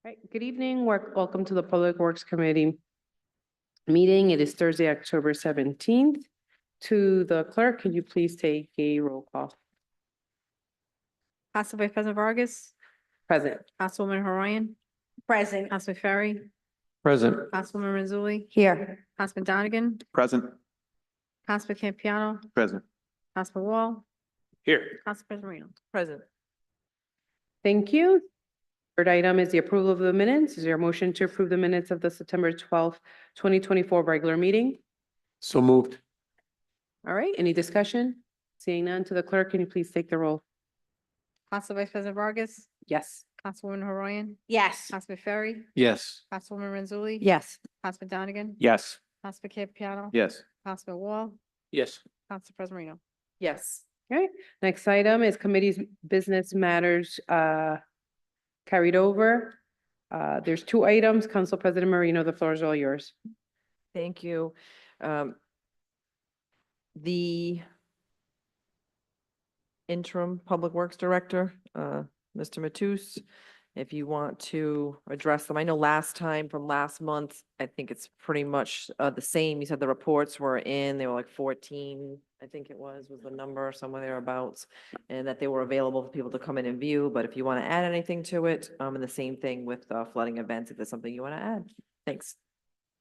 Right, good evening. Welcome to the Public Works Committee meeting. It is Thursday, October 17th. To the clerk, can you please take a roll call? Council Vice President Vargas, Present. Councilwoman Horian, Present. Councilman Ferry, Present. Councilwoman Mazzulli, Here. Councilman Donegan, Present. Councilman Campiano, Present. Councilman Wall, Here. Council President Marino. Present. Thank you. Third item is the approval of the minutes. Is there a motion to approve the minutes of the September 12th, 2024 regular meeting? So moved. All right, any discussion? Seeing none, to the clerk, can you please take the roll? Council Vice President Vargas, Yes. Councilwoman Horian, Yes. Councilman Ferry, Yes. Councilwoman Mazzulli. Yes. Councilman Donegan, Yes. Councilman Campiano. Yes. Councilman Wall, Yes. Council President Marino. Yes. Okay, next item is committee's business matters carried over. There's two items. Council President Marino, the floor is all yours. Thank you. The interim Public Works Director, Mr. Matus, if you want to address them. I know last time from last month, I think it's pretty much the same. You said the reports were in, they were like 14, I think it was the number, somewhere thereabouts, and that they were available for people to come in and view. But if you want to add anything to it, and the same thing with flooding events, if there's something you want to add. Thanks.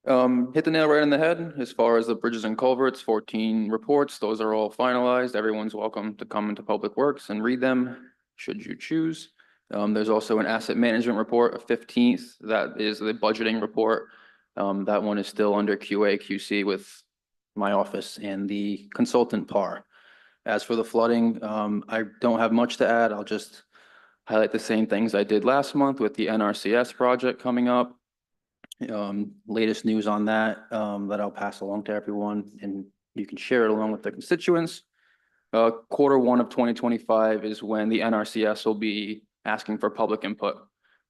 Hit the nail right on the head. As far as the bridges and culverts, 14 reports, those are all finalized. Everyone's welcome to come into Public Works and read them, should you choose. There's also an asset management report, a 15th, that is the budgeting report. That one is still under QA, QC with my office and the consultant PAR. As for the flooding, I don't have much to add. I'll just highlight the same things I did last month with the NRCS project coming up. Latest news on that, that I'll pass along to everyone and you can share it along with the constituents. Q1 of 2025 is when the NRCS will be asking for public input.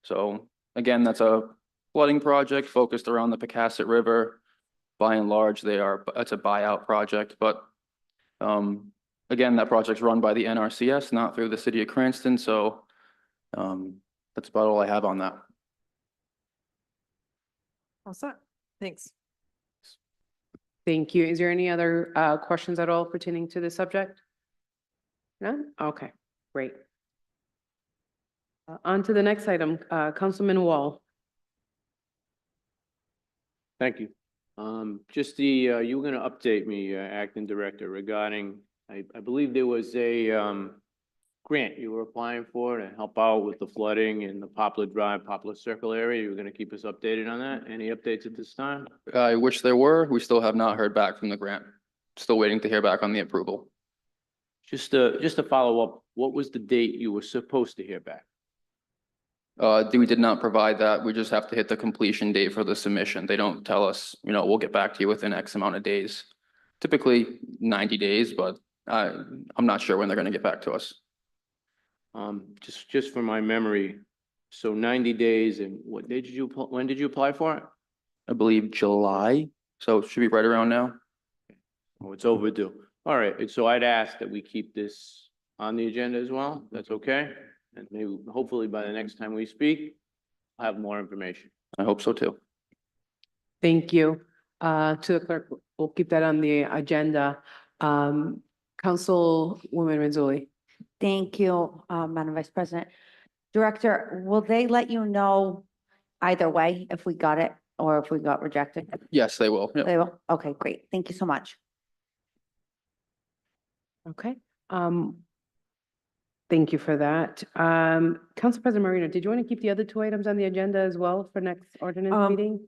So again, that's a flooding project focused around the Pecasset River. By and large, it's a buyout project, but again, that project's run by the NRCS, not through the city of Cranston. So that's about all I have on that. All set. Thanks. Thank you. Is there any other questions at all pertaining to this subject? None? Okay, great. On to the next item, Councilman Wall. Thank you. Just you were going to update me, Acting Director, regarding, I believe there was a grant you were applying for to help out with the flooding in the Poplar Drive, Poplar Circle area. You were going to keep us updated on that. Any updates at this time? I wish there were. We still have not heard back from the grant. Still waiting to hear back on the approval. Just to follow up, what was the date you were supposed to hear back? We did not provide that. We just have to hit the completion date for the submission. They don't tell us, we'll get back to you within X amount of days. Typically 90 days, but I'm not sure when they're going to get back to us. Just for my memory, so 90 days, and when did you apply for it? I believe July, so it should be right around now. Oh, it's overdue. All right, and so I'd ask that we keep this on the agenda as well. That's okay? And maybe, hopefully by the next time we speak, I'll have more information. I hope so too. Thank you. To the clerk, we'll keep that on the agenda. Councilwoman Mazzulli. Thank you, Madam Vice President. Director, will they let you know either way if we got it or if we got rejected? Yes, they will. Yep. They will? Okay, great. Thank you so much. Okay. Thank you for that. Council President Marino, did you want to keep the other two items on the agenda as well for next ordinance meeting?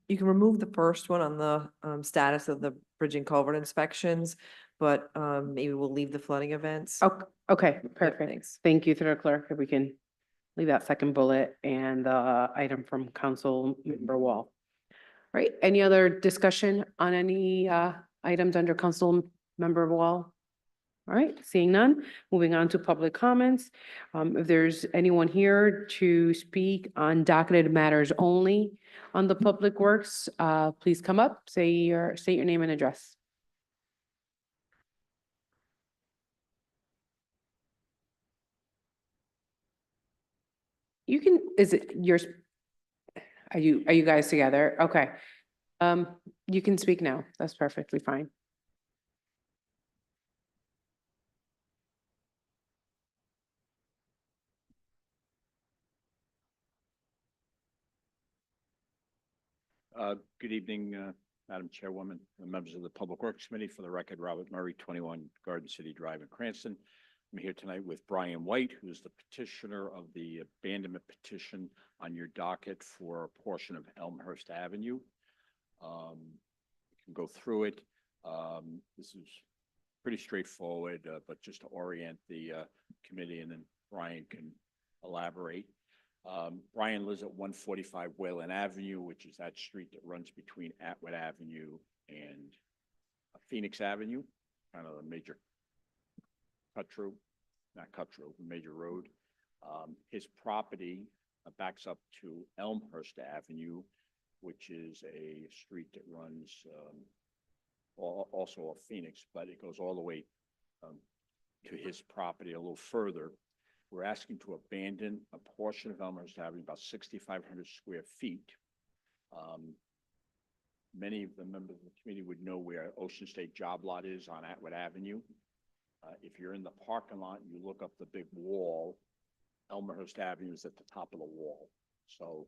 You can remove the first one on the status of the bridge and culvert inspections, but maybe we'll leave the flooding events. Oh, okay, perfect. Thanks. Thank you to the clerk. If we can leave that second bullet and the item from Council Member Wall. Right, any other discussion on any items under Council Member Wall? All right, seeing none, moving on to public comments. If there's anyone here to speak on docketed matters only on the Public Works, please come up, state your name and address. You can, is it your Are you guys together? Okay. You can speak now. That's perfectly fine. Good evening, Madam Chairwoman, and members of the Public Works Committee. For the record, Robert Murray, 21 Garden City Drive in Cranston. I'm here tonight with Brian White, who's the petitioner of the abandonment petition on your docket for a portion of Elmhurst Avenue. We can go through it. This is pretty straightforward, but just to orient the committee, and then Brian can elaborate. Brian lives at 145 Wayland Avenue, which is that street that runs between Atwood Avenue and Phoenix Avenue, kind of a major cut through, not cut through, major road. His property backs up to Elmhurst Avenue, which is a street that runs also off Phoenix, but it goes all the way to his property a little further. We're asking to abandon a portion of Elmhurst Avenue, about 6,500 square feet. Many of the members of the committee would know where Ocean State Job Lot is on Atwood Avenue. If you're in the parking lot and you look up the big wall, Elmhurst Avenue is at the top of the wall. So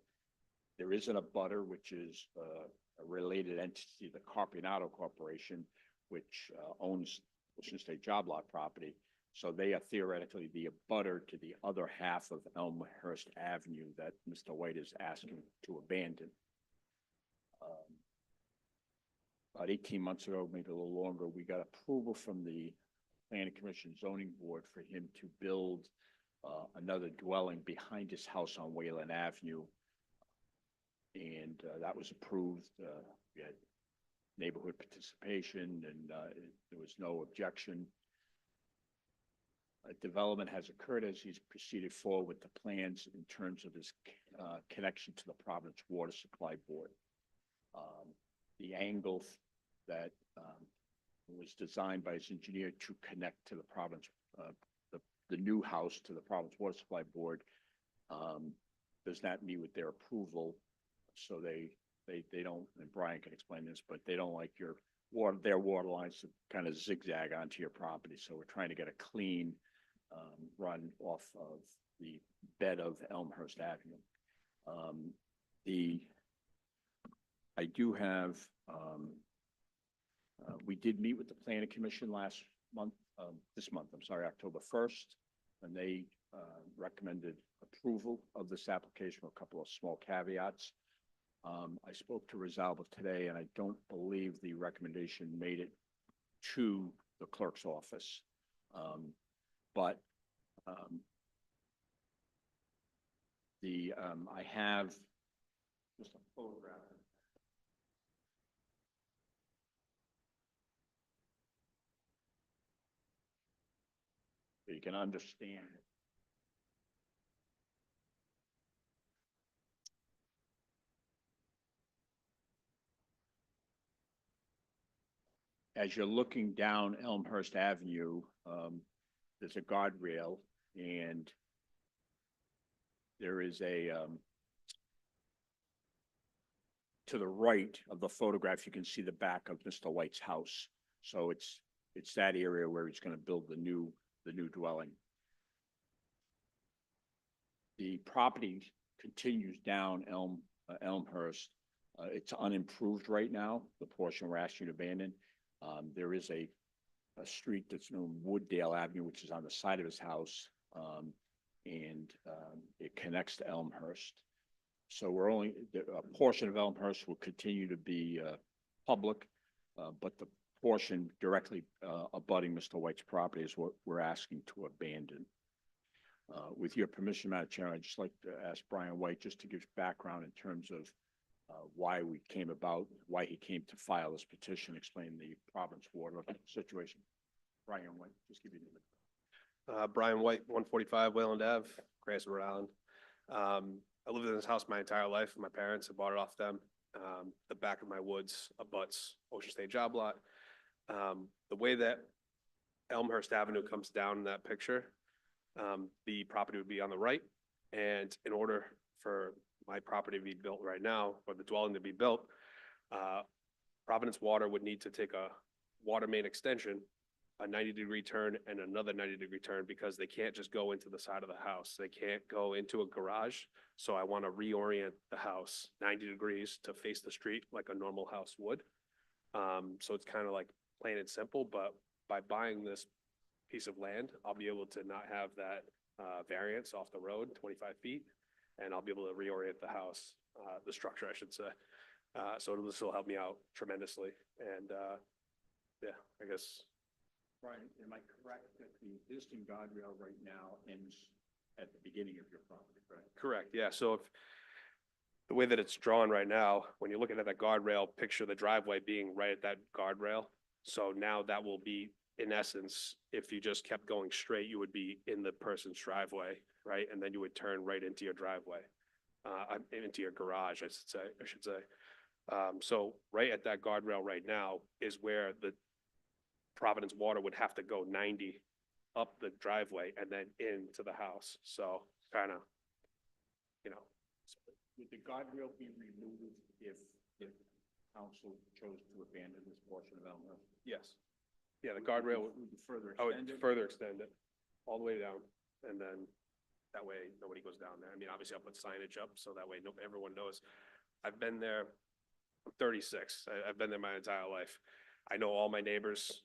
there isn't a butter, which is a related entity, the Carpinato Corporation, which owns Ocean State Job Lot property. So they are theoretically the abutter to the other half of Elmhurst Avenue that Mr. White is asking to abandon. About 18 months ago, maybe a little longer, we got approval from the Planning Commission Zoning Board for him to build another dwelling behind his house on Wayland Avenue. And that was approved. We had neighborhood participation, and there was no objection. Development has occurred as he's proceeded forward with the plans in terms of his connection to the Providence Water Supply Board. The angle that was designed by his engineer to connect to the Providence, the new house to the Providence Water Supply Board does not meet with their approval. So they don't, and Brian can explain this, but they don't like their water lines to kind of zigzag onto your property. So we're trying to get a clean run off of the bed of Elmhurst Avenue. I do have, we did meet with the Planning Commission last month, this month, I'm sorry, October 1st, and they recommended approval of this application with a couple of small caveats. I spoke to Rosalba today, and I don't believe the recommendation made it to the clerk's office. But I have just a photograph. So you can understand it. As you're looking down Elmhurst Avenue, there's a guardrail, and there is a, to the right of the photograph, you can see the back of Mr. White's house. So it's that area where he's going to build the new dwelling. The property continues down Elmhurst. It's unimproved right now, the portion we're asking you to abandon. There is a street that's known Wooddale Avenue, which is on the side of his house, and it connects to Elmhurst. So a portion of Elmhurst will continue to be public, but the portion directly abutting Mr. White's property is what we're asking to abandon. With your permission, Madam Chair, I'd just like to ask Brian White just to give background in terms of why we came about, why he came to file this petition, explain the Providence water situation. Brian White, just give you the Brian White, 145 Wayland Ave, Cranston, Rhode Island. I lived in this house my entire life. My parents have bought it off them. The back of my woods abuts Ocean State Job Lot. The way that Elmhurst Avenue comes down in that picture, the property would be on the right. And in order for my property to be built right now, or the dwelling to be built, Providence Water would need to take a water main extension, a 90-degree turn and another 90-degree turn, because they can't just go into the side of the house. They can't go into a garage. So I want to reorient the house 90 degrees to face the street like a normal house would. So it's kind of like plain and simple, but by buying this piece of land, I'll be able to not have that variance off the road, 25 feet, and I'll be able to reorient the house, the structure, I should say. So this will help me out tremendously. And yeah, I guess. Brian, am I correct that the existing guardrail right now ends at the beginning of your property, correct? Correct, yeah. So if the way that it's drawn right now, when you're looking at that guardrail, picture the driveway being right at that guardrail. So now that will be, in essence, if you just kept going straight, you would be in the person's driveway, right? And then you would turn right into your driveway, into your garage, I should say. So right at that guardrail right now is where the Providence Water would have to go 90 up the driveway and then into the house. So kind of, you know. Would the guardrail be removed if council chose to abandon this portion of Elmhurst? Yes. Yeah, the guardrail would Would you further I extend would it? further extend it all the way down, and then that way nobody goes down there. I mean, obviously I'll put signage up, so that way everyone knows. I've been there, I'm 36, I've been there my entire life. I know all my neighbors,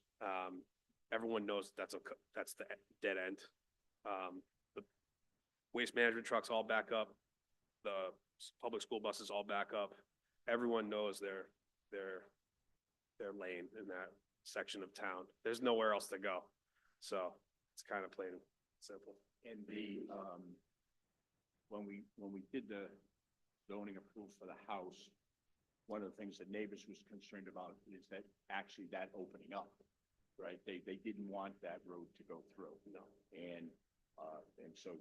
everyone knows that's the dead end. The waste management trucks all back up, the public school buses all back up. Everyone knows their lane in that section of town. There's nowhere else to go. So it's kind of plain and simple. And when we did the zoning approval for the house, one of the things that neighbors was concerned about is that actually that opening up, right? They didn't want that road to go through. No. And so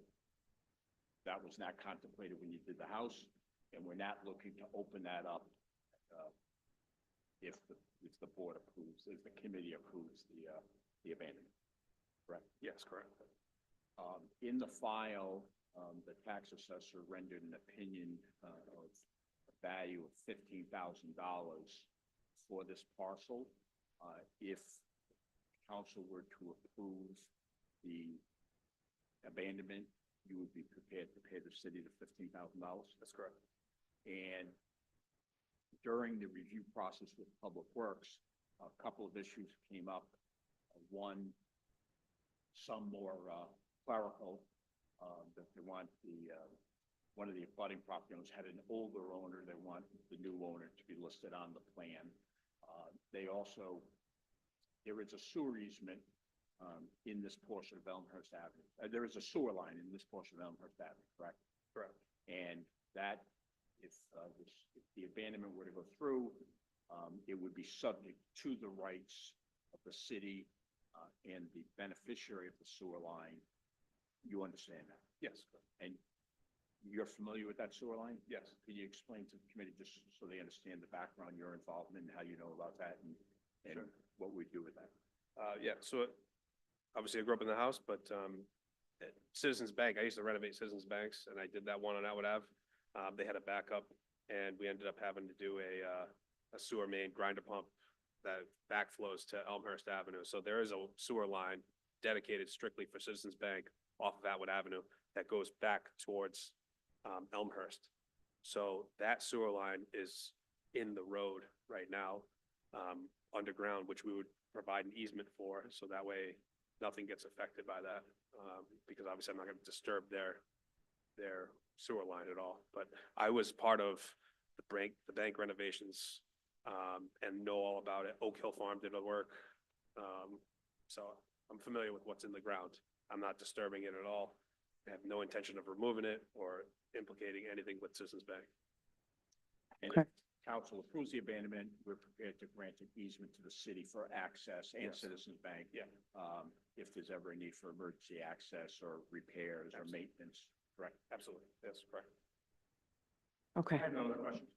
that was not contemplated when you did the house, and we're not looking to open that up if the board approves, if the committee approves the abandonment. Correct? Yes, correct. In the file, the tax assessor rendered an opinion of a value of $15,000 for this parcel. If council were to approve the abandonment, you would be prepared to pay the city the $15,000? That's correct. And during the review process with Public Works, a couple of issues came up. One, some more clerical, that they want one of the abutting property owners had an older owner. They want the new owner to be listed on the plan. They also, there is a sewer easement in this portion of Elmhurst Avenue. There is a sewer line in this portion of Elmhurst Avenue, correct? Correct. And that, if the abandonment were to go through, it would be subject to the rights of the city and the beneficiary of the sewer line. You understand that? Yes. And you're familiar with that sewer line? Yes. Can you explain to the committee, just so they understand the background, your involvement, and how you know about that, and Sure. what we do with that? Yeah, so obviously I grew up in the house, but at Citizens Bank, I used to renovate Citizens Banks, and I did that one on Atwood Ave. They had a backup, and we ended up having to do a sewer main grinder pump that backflows to Elmhurst Avenue. So there is a sewer line dedicated strictly for Citizens Bank off of Atwood Avenue that goes back towards Elmhurst. So that sewer line is in the road right now, underground, which we would provide an easement for, so that way nothing gets affected by that, because obviously I'm not going to disturb their sewer line at all. But I was part of the bank renovations and know all about it. Oak Hill Farm did the work, so I'm familiar with what's in the ground. I'm not disturbing it at all. I have no intention of removing it or implicating anything with Citizens Bank. And Okay. if council approves the abandonment, we're prepared to grant an easement to the city for access and Yes. Citizens Bank. Yeah. If there's ever a need for emergency access or repairs or maintenance, correct? Absolutely, yes, correct. Okay, I have no other questions.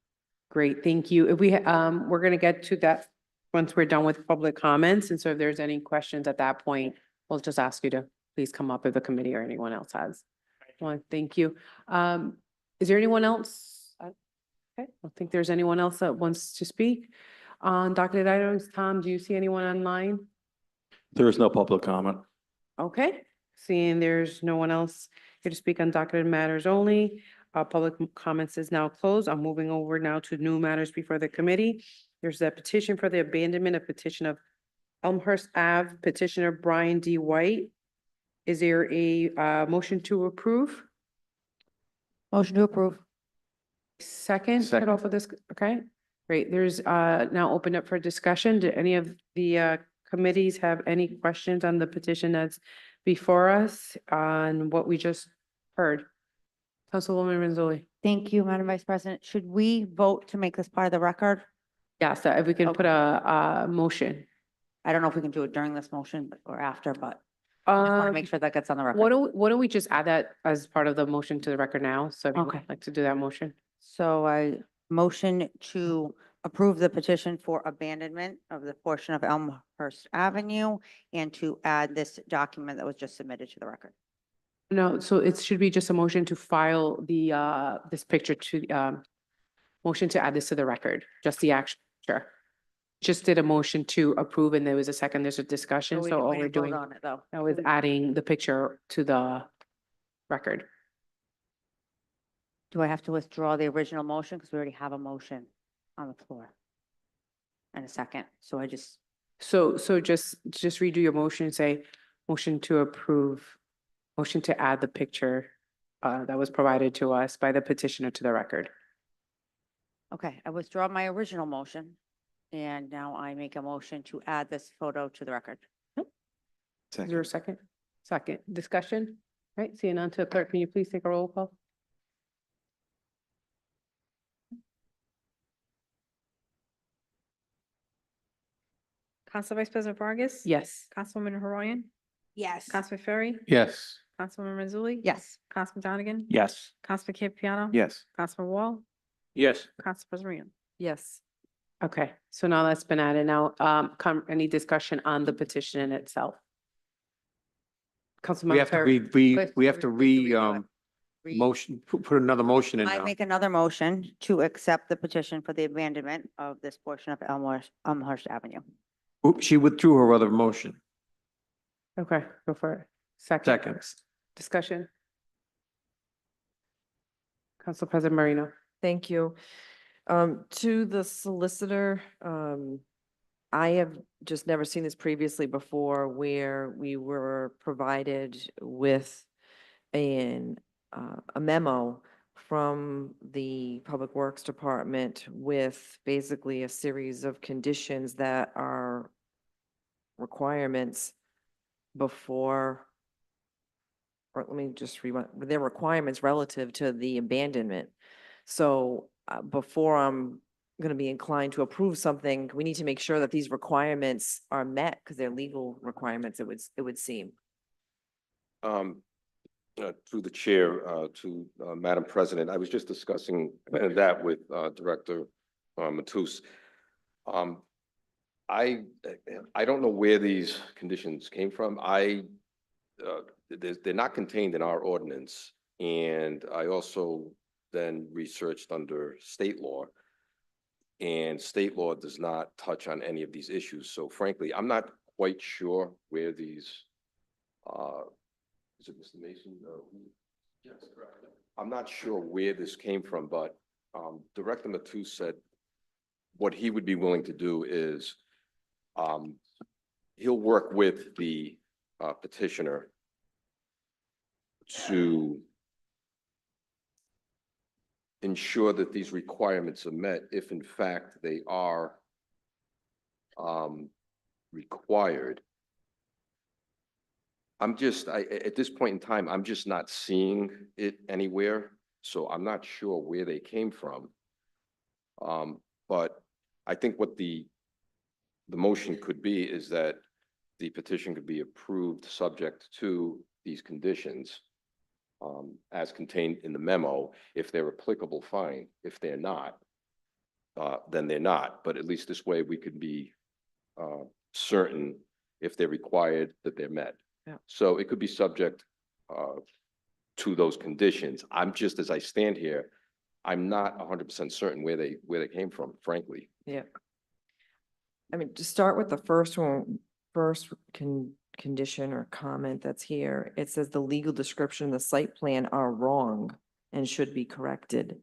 great, thank you. If we're gonna get to that once we're done with public comments, and so if there's any questions at that point, we'll just ask you to please come up if the committee or anyone else has one. Thank you. Is there anyone else? Okay, I don't think there's anyone else that wants to speak on docketed items. Tom, do you see anyone online? There is no public comment. Okay, seeing there's no one else here to speak on docketed matters only. Public comments is now closed. I'm moving over now to new matters before the committee. There's a petition for the abandonment of petition of Elmhurst Ave petitioner Brian D. White. Is there a motion to approve? Motion to approve. Second, cut Second. off of this, okay? Great, there's now open up for discussion. Do any of the committees have any questions on the petition that's before us on what we just heard? Councilwoman Renzulli. Thank you, Madam Vice President. Should we vote to make this part of the record? Yeah, so if we can put a motion. I don't know if we can do it during this motion or after, but I just want to make sure that gets on the record. Why don't we just add that as part of the motion to the record now? So if you would Okay. like to do that motion. So I motion to approve the petition for abandonment of the portion of Elmhurst Avenue and to add this document that was just submitted to the record. No, so it should be just a motion to file the this picture to motion to add this to the record, just the action, sure. Just did a motion to approve and there was a second, there's a discussion, we so all didn't we're vote doing on it, though. now is adding the picture to the record. Do I have to withdraw the original motion? Because we already have a motion on the floor. And a second, so I just, So just redo your motion, say motion to approve, motion to add the picture that was provided to us by the petitioner to the record. okay, I withdraw my original motion. And now I make a motion to add this photo to the record. Is there a second? Second, discussion? Right, seeing none to the clerk, can you please take a roll call? Council Vice President Vargas. Yes. Councilwoman Haroyan. Yes. Councilman Ferry. Yes. Councilwoman Mazzulli. Yes. Councilman Donegan. Yes. Councilman Campiano. Yes. Councilman Wall. Yes. Council President Reno. Yes. Okay, so now that's been added. Now, any discussion on the petition in itself? We Councilman have to Ferry. we have to motion, put another motion in I now. make another motion to accept the petition for the abandonment of this portion of Elmhurst Avenue. Oops, she withdrew her other motion. Okay, go for it. Second. Second. Discussion. Council President Marino. Thank you. To the solicitor, I have just never seen this previously before where we were provided with a memo from the Public Works Department with basically a series of conditions that are requirements before, or let me just rewind, their requirements relative to the abandonment. So before I'm going to be inclined to approve something, we need to make sure that these requirements are met because they're legal requirements, it would seem. Through the chair, to Madam President, I was just discussing that with Director Matus. I don't know where these conditions came from. They're not contained in our ordinance. And I also then researched under state law. And state law does not touch on any of these issues. So frankly, I'm not quite sure where these, is it Mr. Mason? Yes, correct. I'm not sure where this came from, but Director Matus said what he would be willing to do is he'll work with the petitioner to ensure that these requirements are met if in fact they are required. At this point in time, I'm just not seeing it anywhere, so I'm not sure where they came from. But I think what the motion could be is that the petition could be approved subject to these conditions as contained in the memo. If they're applicable, fine. If they're not, then they're not. But at least this way we could be certain if they're required that they're met. Yeah. So it could be subject to those conditions. I'm just, as I stand here, I'm not 100% certain where they came from, frankly. Yeah. I mean, to start with the first one, condition or comment that's here, it says the legal description, and the site plan are wrong and should be corrected.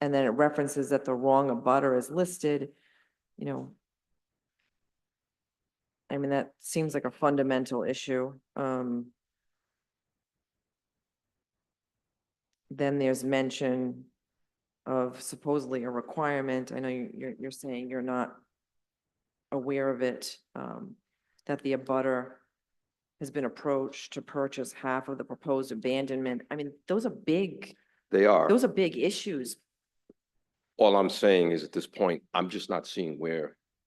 And then it references that the wrong abutter is listed, you know. I mean, that seems like a fundamental issue. Then there's mention of supposedly a requirement. I know you're saying you're not aware of it, that the abutter has been approached to purchase half of the proposed abandonment. I mean, those are big issues. All I'm saying is at this point, I'm just not seeing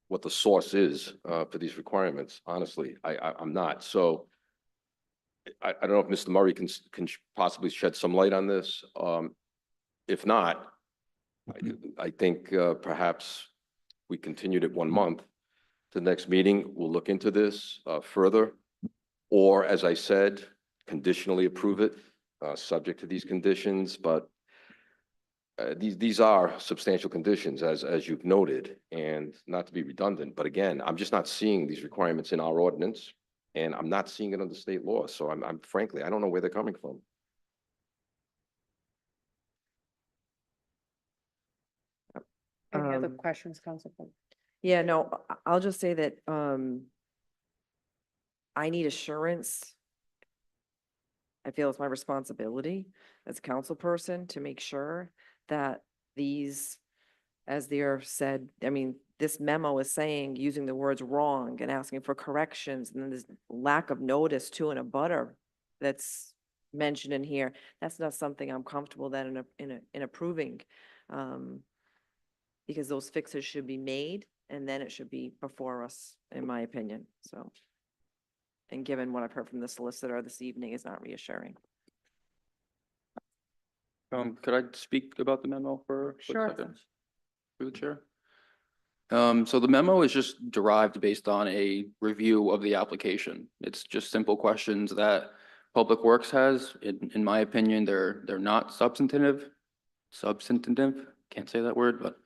what the source is for these requirements, honestly. I'm not. So I don't know if Mr. Murray can possibly shed some light on this. If not, I think perhaps we continued it 1 month. The next meeting, we'll look into this further. Or, as I said, conditionally approve it, subject to these conditions. But these are substantial conditions, as you've noted, and not to be redundant. But again, I'm just not seeing these requirements in our ordinance, and I'm not seeing it under state law. So I'm frankly, I don't know where they're coming from. Any other Um, questions, Council? Yeah, no, I'll just say that, I need assurance. I feel it's my responsibility as a council person to make sure that these, as they are said, I mean, this memo is saying, using the words wrong and asking for corrections, and then there's lack of notice to an abutter that's mentioned in here. That's not something I'm comfortable that in approving. Because those fixes should be made and then it should be before us, in my opinion, so. And given what I've heard from the solicitor this evening is not reassuring. Could I speak about the memo for a quick Sure. second? Through the chair. So the memo is just derived based on a review of the application. It's just simple questions that Public Works has. In my opinion, they're not substantive. Can't say that word, but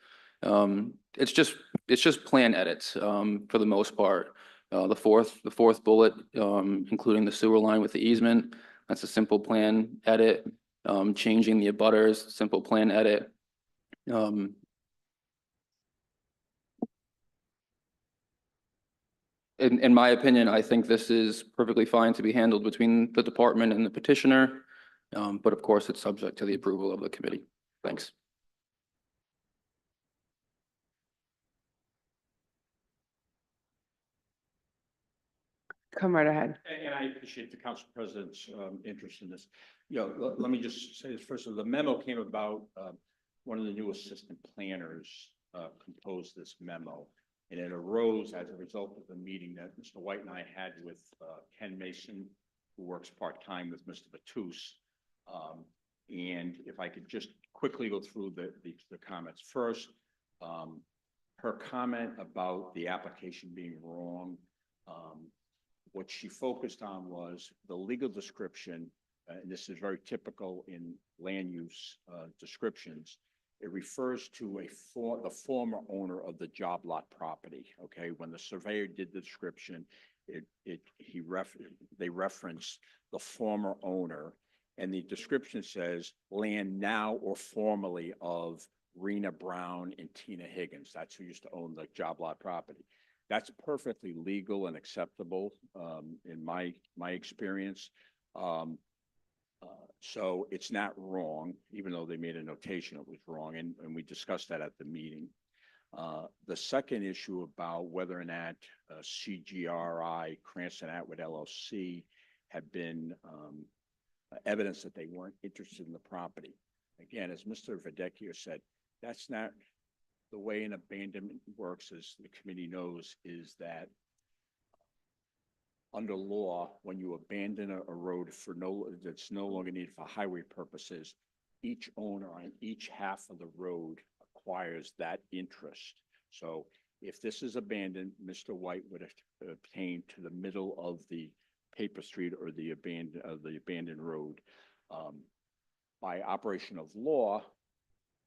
it's just plan edits for the most part. The fourth bullet, including the sewer line with the easement, that's a simple plan edit. Changing the abutters, simple plan edit. In my opinion, I think this is perfectly fine to be handled between the department and the petitioner. But of course, it's subject to the approval of the committee. Thanks. Come right ahead. And I appreciate the council president's interest in this. You know, let me just say this first. The memo came about, one of the new assistant planners composed this memo. And it arose as a result of the meeting that Mr. White and I had with Ken Mason, who works part-time with Mr. Batus. And if I could just quickly go through the comments. First, her comment about the application being wrong. What she focused on was the legal description, and this is very typical in land use descriptions. It refers to the former owner of the job lot property. Okay, when the surveyor did the description, they referenced the former owner, and the description says land now or formerly of Rena Brown and Tina Higgins. That's who used to own the job lot property. That's perfectly legal and acceptable in my experience. So it's not wrong, even though they made a notation it was wrong, and we discussed that at the meeting. The second issue about whether or not CGRI, Cranston Atwood LLC, had been evidence that they weren't interested in the property. Again, as Mr. Verdecchio said, that's not the way an abandonment works, as the committee knows, is that under law, when you abandon a road that's no longer needed for highway purposes, each owner on each half of the road acquires that interest. So if this is abandoned, Mr. White would obtain to the middle of the Paper Street or the abandoned road. By operation of law,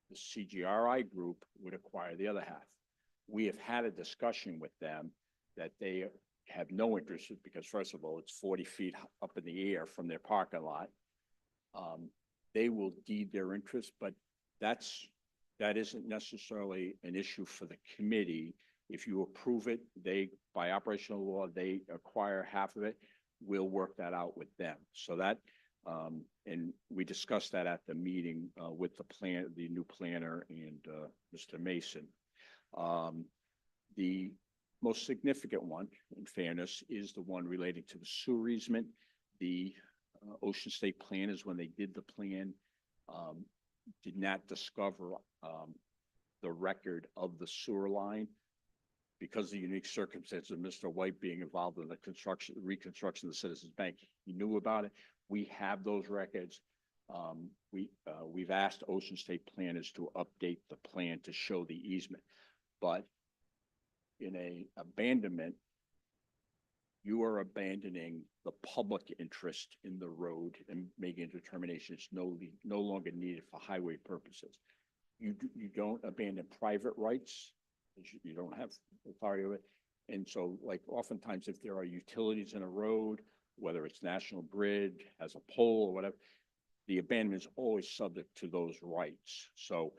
the CGRI group would acquire the other half. We have had a discussion with them that they have no interest because first of all, it's 40 feet up in the air from their parking lot. They will deed their interest, but that isn't necessarily an issue for the committee. If you approve it, by operational law, they acquire half of it. We'll work that out with them. So that, and we discussed that at the meeting with the new planner and Mr. Mason. The most significant one, in fairness, is the one relating to the sewer easement. The Ocean State planners, when they did the plan, did not discover the record of the sewer line because of the unique circumstances of Mr. White being involved in the reconstruction of the Citizens Bank. He knew about it. We have those records. We've asked Ocean State planners to update the plan to show the easement, but in a abandonment, you are abandoning the public interest in the road and making a determination it's no longer needed for highway purposes. You don't abandon private rights. You don't have authority over it. And so like oftentimes if there are utilities in a road, whether it's National Grid, has a pole or whatever, the abandonment is always subject to those rights. So,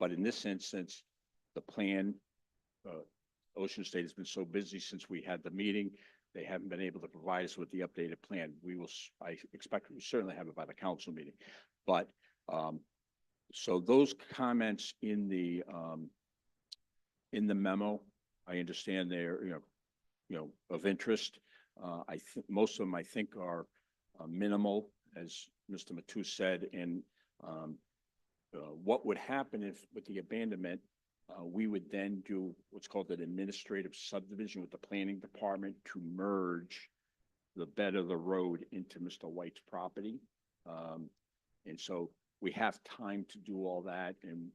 but in this instance, the plan, Ocean State has been so busy since we had the meeting, they haven't been able to provide us with the updated plan. I expect we certainly have it by the council meeting. But so those comments in the memo, I understand they're of interest. I think most of them I think are minimal, as Mr. Matus said, and what would happen if with the abandonment, we would then do what's called an administrative subdivision with the planning department to merge the bed of the road into Mr. White's property. And so we have time to do all that. And,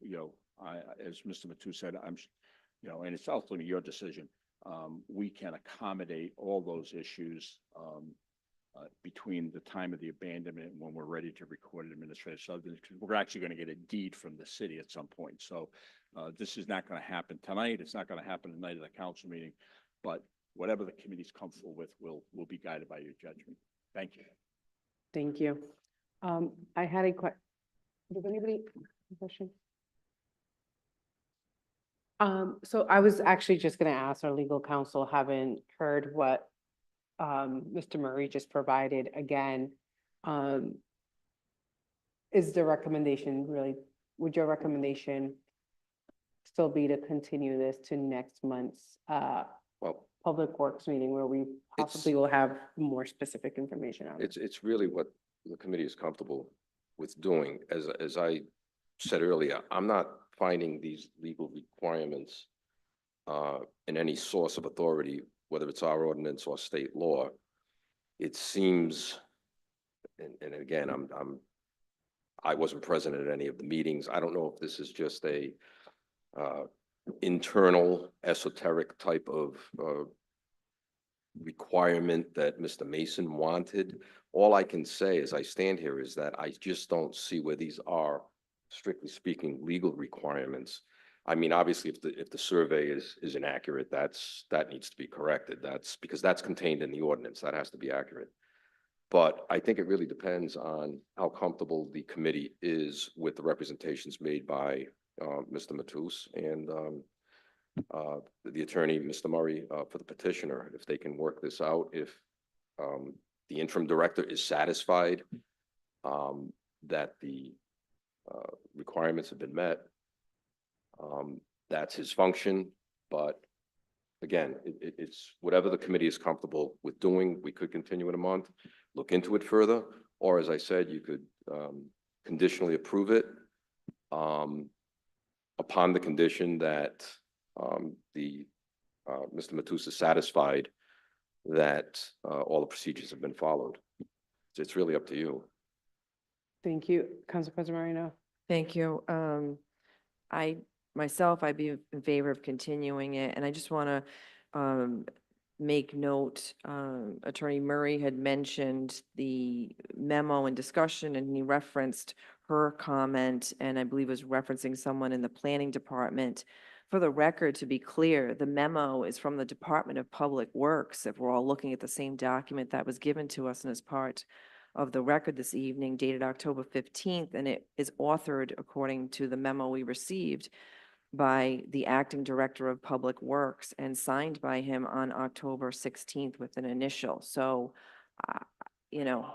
as Mr. Matus said, and it's ultimately your decision. We can accommodate all those issues between the time of the abandonment and when we're ready to record an administrative subdivision, because we're actually going to get a deed from the city at some point. So this is not going to happen tonight. It's not going to happen the night of the council meeting, but whatever the committee's comfortable with will be guided by your judgment. Thank you. Thank you. I had a question. Does anybody have a question? So I was actually just gonna ask our legal counsel, haven't heard what Mr. Murray just provided again. Is the recommendation really, would your recommendation still be to continue this to next month's Well, Public Works meeting where we possibly will have more specific information on it? it's really what the committee is comfortable with doing. As I said earlier, I'm not finding these legal requirements in any source of authority, whether it's our ordinance or state law. It seems, and again, I wasn't present at any of the meetings. I don't know if this is just a internal esoteric type of requirement that Mr. Mason wanted. All I can say as I stand here is that I just don't see where these are, strictly speaking, legal requirements. I mean, obviously, if the survey is inaccurate, that needs to be corrected. That's because that's contained in the ordinance. That has to be accurate. But I think it really depends on how comfortable the committee is with the representations made by Mr. Matus and the attorney, Mr. Murray, for the petitioner, if they can work this out. If the interim director is satisfied that the requirements have been met, that's his function. But again, it's whatever the committee is comfortable with doing. We could continue in a month, look into it further, or as I said, you could conditionally approve it upon the condition that Mr. Matus is satisfied that all the procedures have been followed. It's really up to you. Thank you. Council President Moreno. Thank you. I'd be in favor of continuing it, and I just want to make note, Attorney Murray had mentioned the memo and discussion, and he referenced her comment, and I believe was referencing someone in the planning department. For the record, to be clear, the memo is from the Department of Public Works, if we're all looking at the same document that was given to us and as part of the record this evening, dated October 15th, and it is authored according to the memo we received by the Acting Director of Public Works and signed by him on October 16th with an initial. So, you know.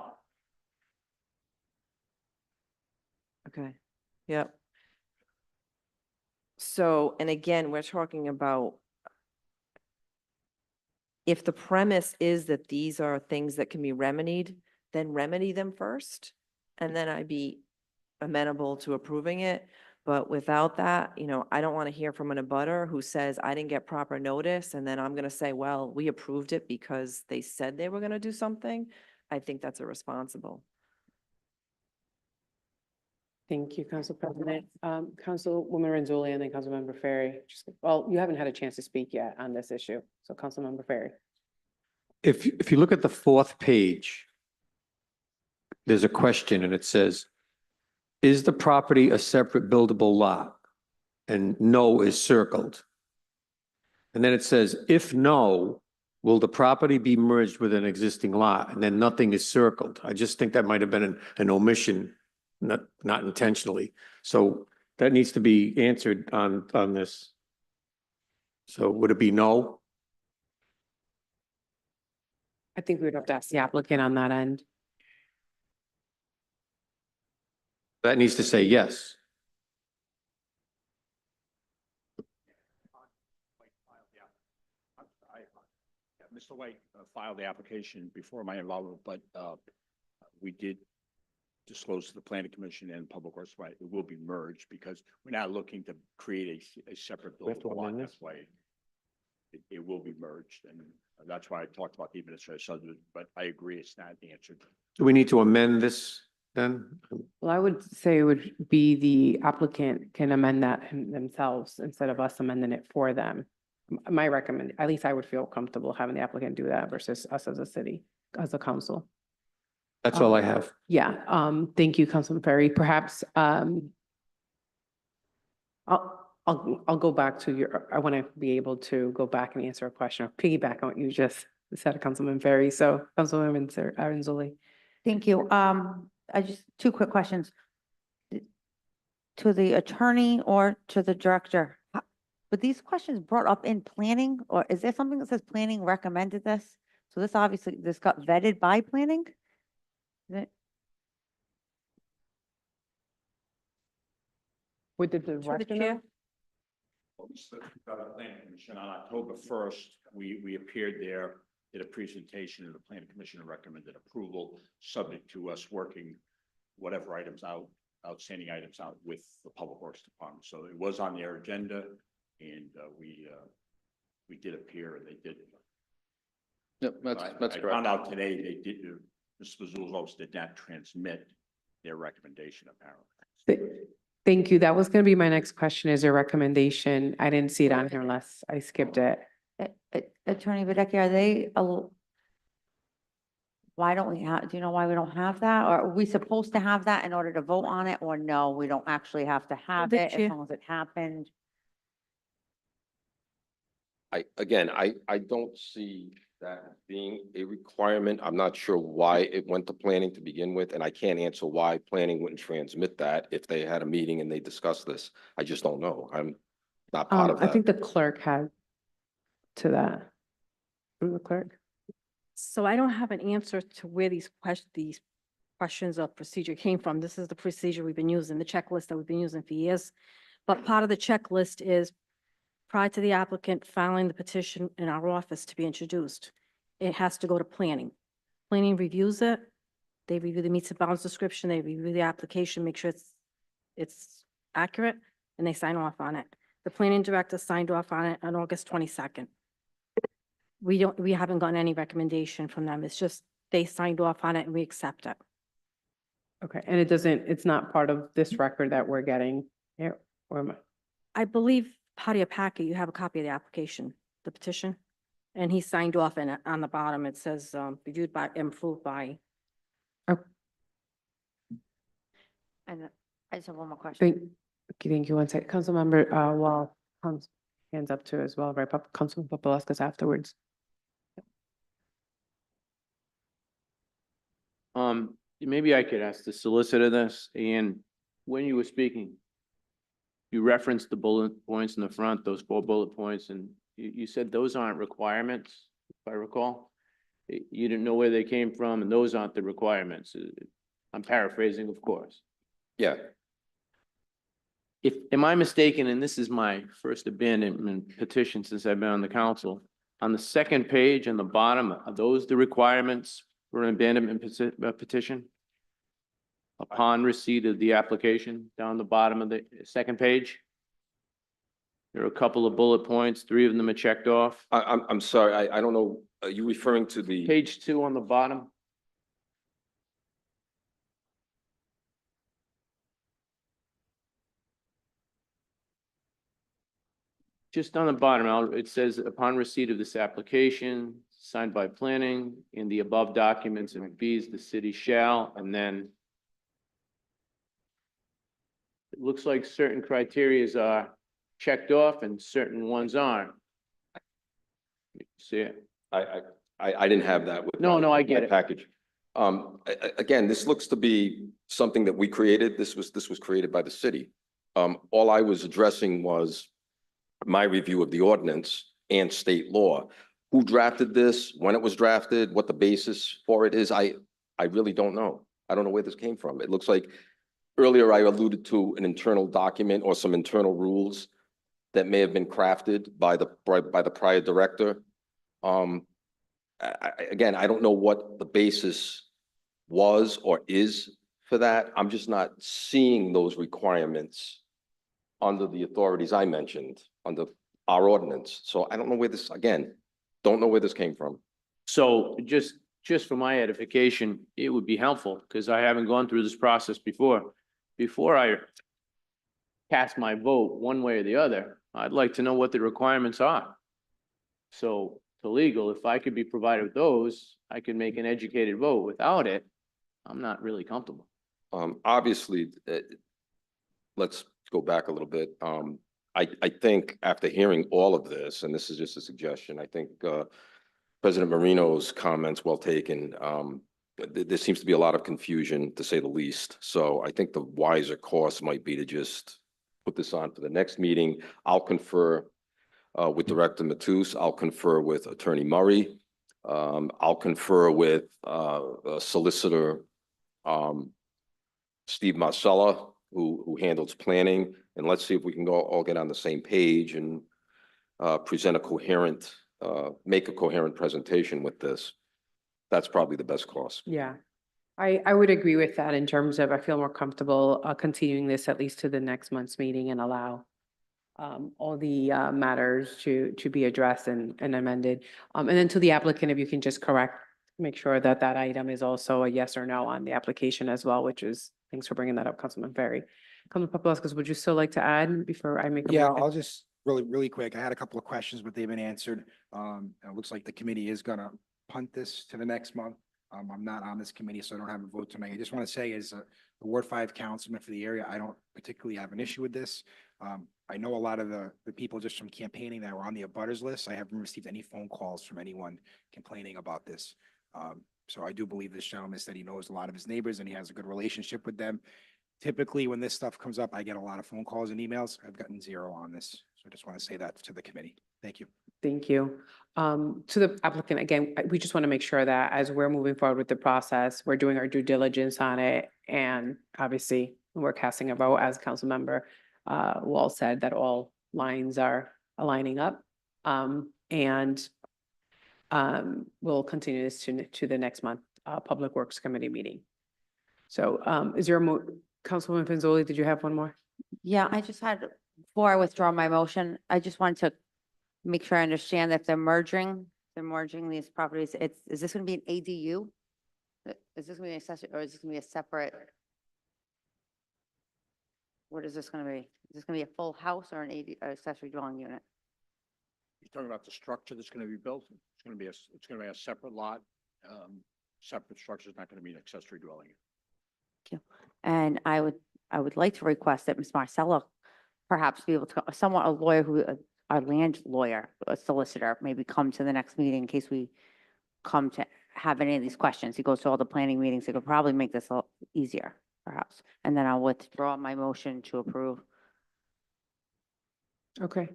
Okay, yep. So, and again, we're talking about if the premise is that these are things that can be remedied, then remedy them first, and then I'd be amenable to approving it. But without that, you know, I don't want to hear from an abutter who says, I didn't get proper notice, and then I'm going to say, well, we approved it because they said they were going to do something. I think that's irresponsible. Thank you, Council President. Councilwoman Renzulli and then Councilmember Ferry. Well, you haven't had a chance to speak yet on this issue, so Councilmember Ferry. If you look at the fourth page, there's a question and it says, is the property a separate buildable lot? And no is circled. And then it says, if no, will the property be merged with an existing lot? And then nothing is circled. I just think that might have been an omission, not intentionally. So that needs to be answered on this. So would it be no? I think we would have to ask the applicant on that end. That needs to say yes. Mr. White filed the application before my involvement, but we did disclose to the planning commission and public works, right, it will be merged because we're not looking to create a separate We have to buildable lot. amend this? That's why it will be merged, and that's why I talked about the administrative subdivision, but I agree it's not answered. Do we need to amend this then? Well, I would say it would be the applicant can amend that themselves instead of us amending it for them. My recommend, at least I would feel comfortable having the applicant do that versus us as a city, as a council. That's all I have. Yeah, thank you, Councilman Ferry. Perhaps, I'll go back to your, I want to be able to go back and answer a question or piggyback on what you just said, Councilman Ferry. So Councilwoman Renzulli. Thank you. I just, two quick questions. To the attorney or to the director, were these questions brought up in planning, or is there something that says planning recommended this? So this obviously, this got vetted by planning? Is it- With the the director chair. know? Planning Commission on October 1st, we appeared there, did a presentation to the planning commission and recommended approval, subject to us working whatever outstanding items out with the public works department. So it was on their agenda, and we did appear, and they did. Yep, that's I correct. found out today they did, Mr. Mazzullo's did not transmit their recommendation apparently. Thank you. That was going to be my next question. Is your recommendation? I didn't see it on here unless I skipped it. Attorney Videcki, are they, why don't we have, do you know why we don't have that? Or are we supposed to have that in order to vote on it? Or no, we don't actually have to have the it chair. as long as it happened? I don't see that being a requirement. I'm not sure why it went to planning to begin with, and I can't answer why planning wouldn't transmit that if they had a meeting and they discussed this. I just don't know. I'm not part of I that. think the clerk had to that. Through the clerk. So I don't have an answer to where these questions of procedure came from. This is the procedure we've been using, the checklist that we've been using for years. But part of the checklist is prior to the applicant filing the petition in our office to be introduced, it has to go to planning. Planning reviews it. They review the meets and bounds description, they review the application, make sure it's accurate, and they sign off on it. The planning director signed off on it on August 22nd. We haven't gotten any recommendation from them. It's just they signed off on it and we accept it. Okay, and it's not part of this record that we're getting here, or am I? I believe part of your packet, you have a copy of the application, the petition. And he signed off and on the bottom, it says, reviewed by, approved by. And I just have one more question. Thank you. One second. Councilmember, Wall, hands up too as well, right? Councilman Paplaskas afterwards. Maybe I could ask the solicitor this, and when you were speaking, you referenced the bullet points in the front, those 4 bullet points, and you said those aren't requirements, if I recall. You didn't know where they came from, and those aren't the requirements. I'm paraphrasing, of course. Yeah, Am I mistaken, and this is my first abandonment petition since I've been on the council, on the second page on the bottom, are those the requirements for an abandonment petition? Upon receipt of the application, down the bottom of the second page? There are a couple of bullet points, 3 of them are checked off. I'm sorry, I don't know, are you referring to the? Page 2 on the bottom. Just on the bottom, it says upon receipt of this application, signed by planning, in the above documents and fees, the city shall, and then it looks like certain criterias are checked off and certain ones aren't. See it? I didn't have that with. No, I my get it. Package. Again, this looks to be something that we created. This was created by the city. All I was addressing was my review of the ordinance and state law. Who drafted this, when it was drafted, what the basis for it is, I really don't know. I don't know where this came from. It looks like earlier I alluded to an internal document or some internal rules that may have been crafted by the prior director. Again, I don't know what the basis was or is for that. I'm just not seeing those requirements under the authorities I mentioned, under our ordinance. So I don't know where this, again, don't know where this came from. So just for my edification, it would be helpful, because I haven't gone through this process before. Before I cast my vote one way or the other, I'd like to know what the requirements are. So to legal, if I could be provided with those, I could make an educated vote. Without it, I'm not really comfortable. Obviously, let's go back a little bit. I think after hearing all of this, and this is just a suggestion, I think President Marino's comments well taken. There seems to be a lot of confusion, to say the least. So I think the wiser course might be to just put this on for the next meeting. I'll confer with Director Matus. I'll confer with Attorney Murray. I'll confer with Solicitor Steve Marcella, who handles planning, and let's see if we can all get on the same page and present a coherent, make a coherent presentation with this. That's probably the best course. Yeah, I would agree with that in terms of, I feel more comfortable continuing this at least to the next month's meeting and allow all the matters to be addressed and amended. And then to the applicant, if you can just make sure that that item is also a yes or no on the application as well, which is, thanks for bringing that up, Councilman Ferry. Councilman Paplaskas, would you still like to add before I make a Yeah, motion? I'll just really quick. I had a couple of questions, but they've been answered. It looks like the committee is gonna punt this to the next month. I'm not on this committee, so I don't have a vote tonight. I just want to say as the Ward 5 councilman for the area, I don't particularly have an issue with this. I know a lot of the people just from campaigning that were on the abutters list. I haven't received any phone calls from anyone complaining about this. So I do believe this gentleman said he knows a lot of his neighbors and he has a good relationship with them. Typically, when this stuff comes up, I get a lot of phone calls and emails. I've gotten 0 on this. So I just want to say that to the committee. Thank you. Thank you. To the applicant, again, we just want to make sure that as we're moving forward with the process, we're doing our due diligence on it. And obviously, we're casting a vote, as Councilmember Wall said, that all lines are aligning up. We'll continue this to the next month, Public Works Committee meeting. So is there Councilwoman Pinzoli, did you have one more? Yeah, I just had, before I withdraw my motion, I just wanted to make sure I understand that they're merging these properties. Is this going to be an ADU? Is this going to be an accessory, or is this going to be a separate? What is this going to be? Is this going to be a full house or an accessory dwelling unit? You're talking about the structure that's going to be built? It's gonna be it's gonna be a separate lot, separate structure, it's not gonna be an accessory dwelling. And I would like to request that Ms. Marcella perhaps be able to, someone, a lawyer who, our land lawyer, a solicitor, maybe come to the next meeting in case we come to have any of these questions. He goes to all the planning meetings. He could probably make this a little easier, perhaps. And then I'll withdraw my motion to approve. Okay.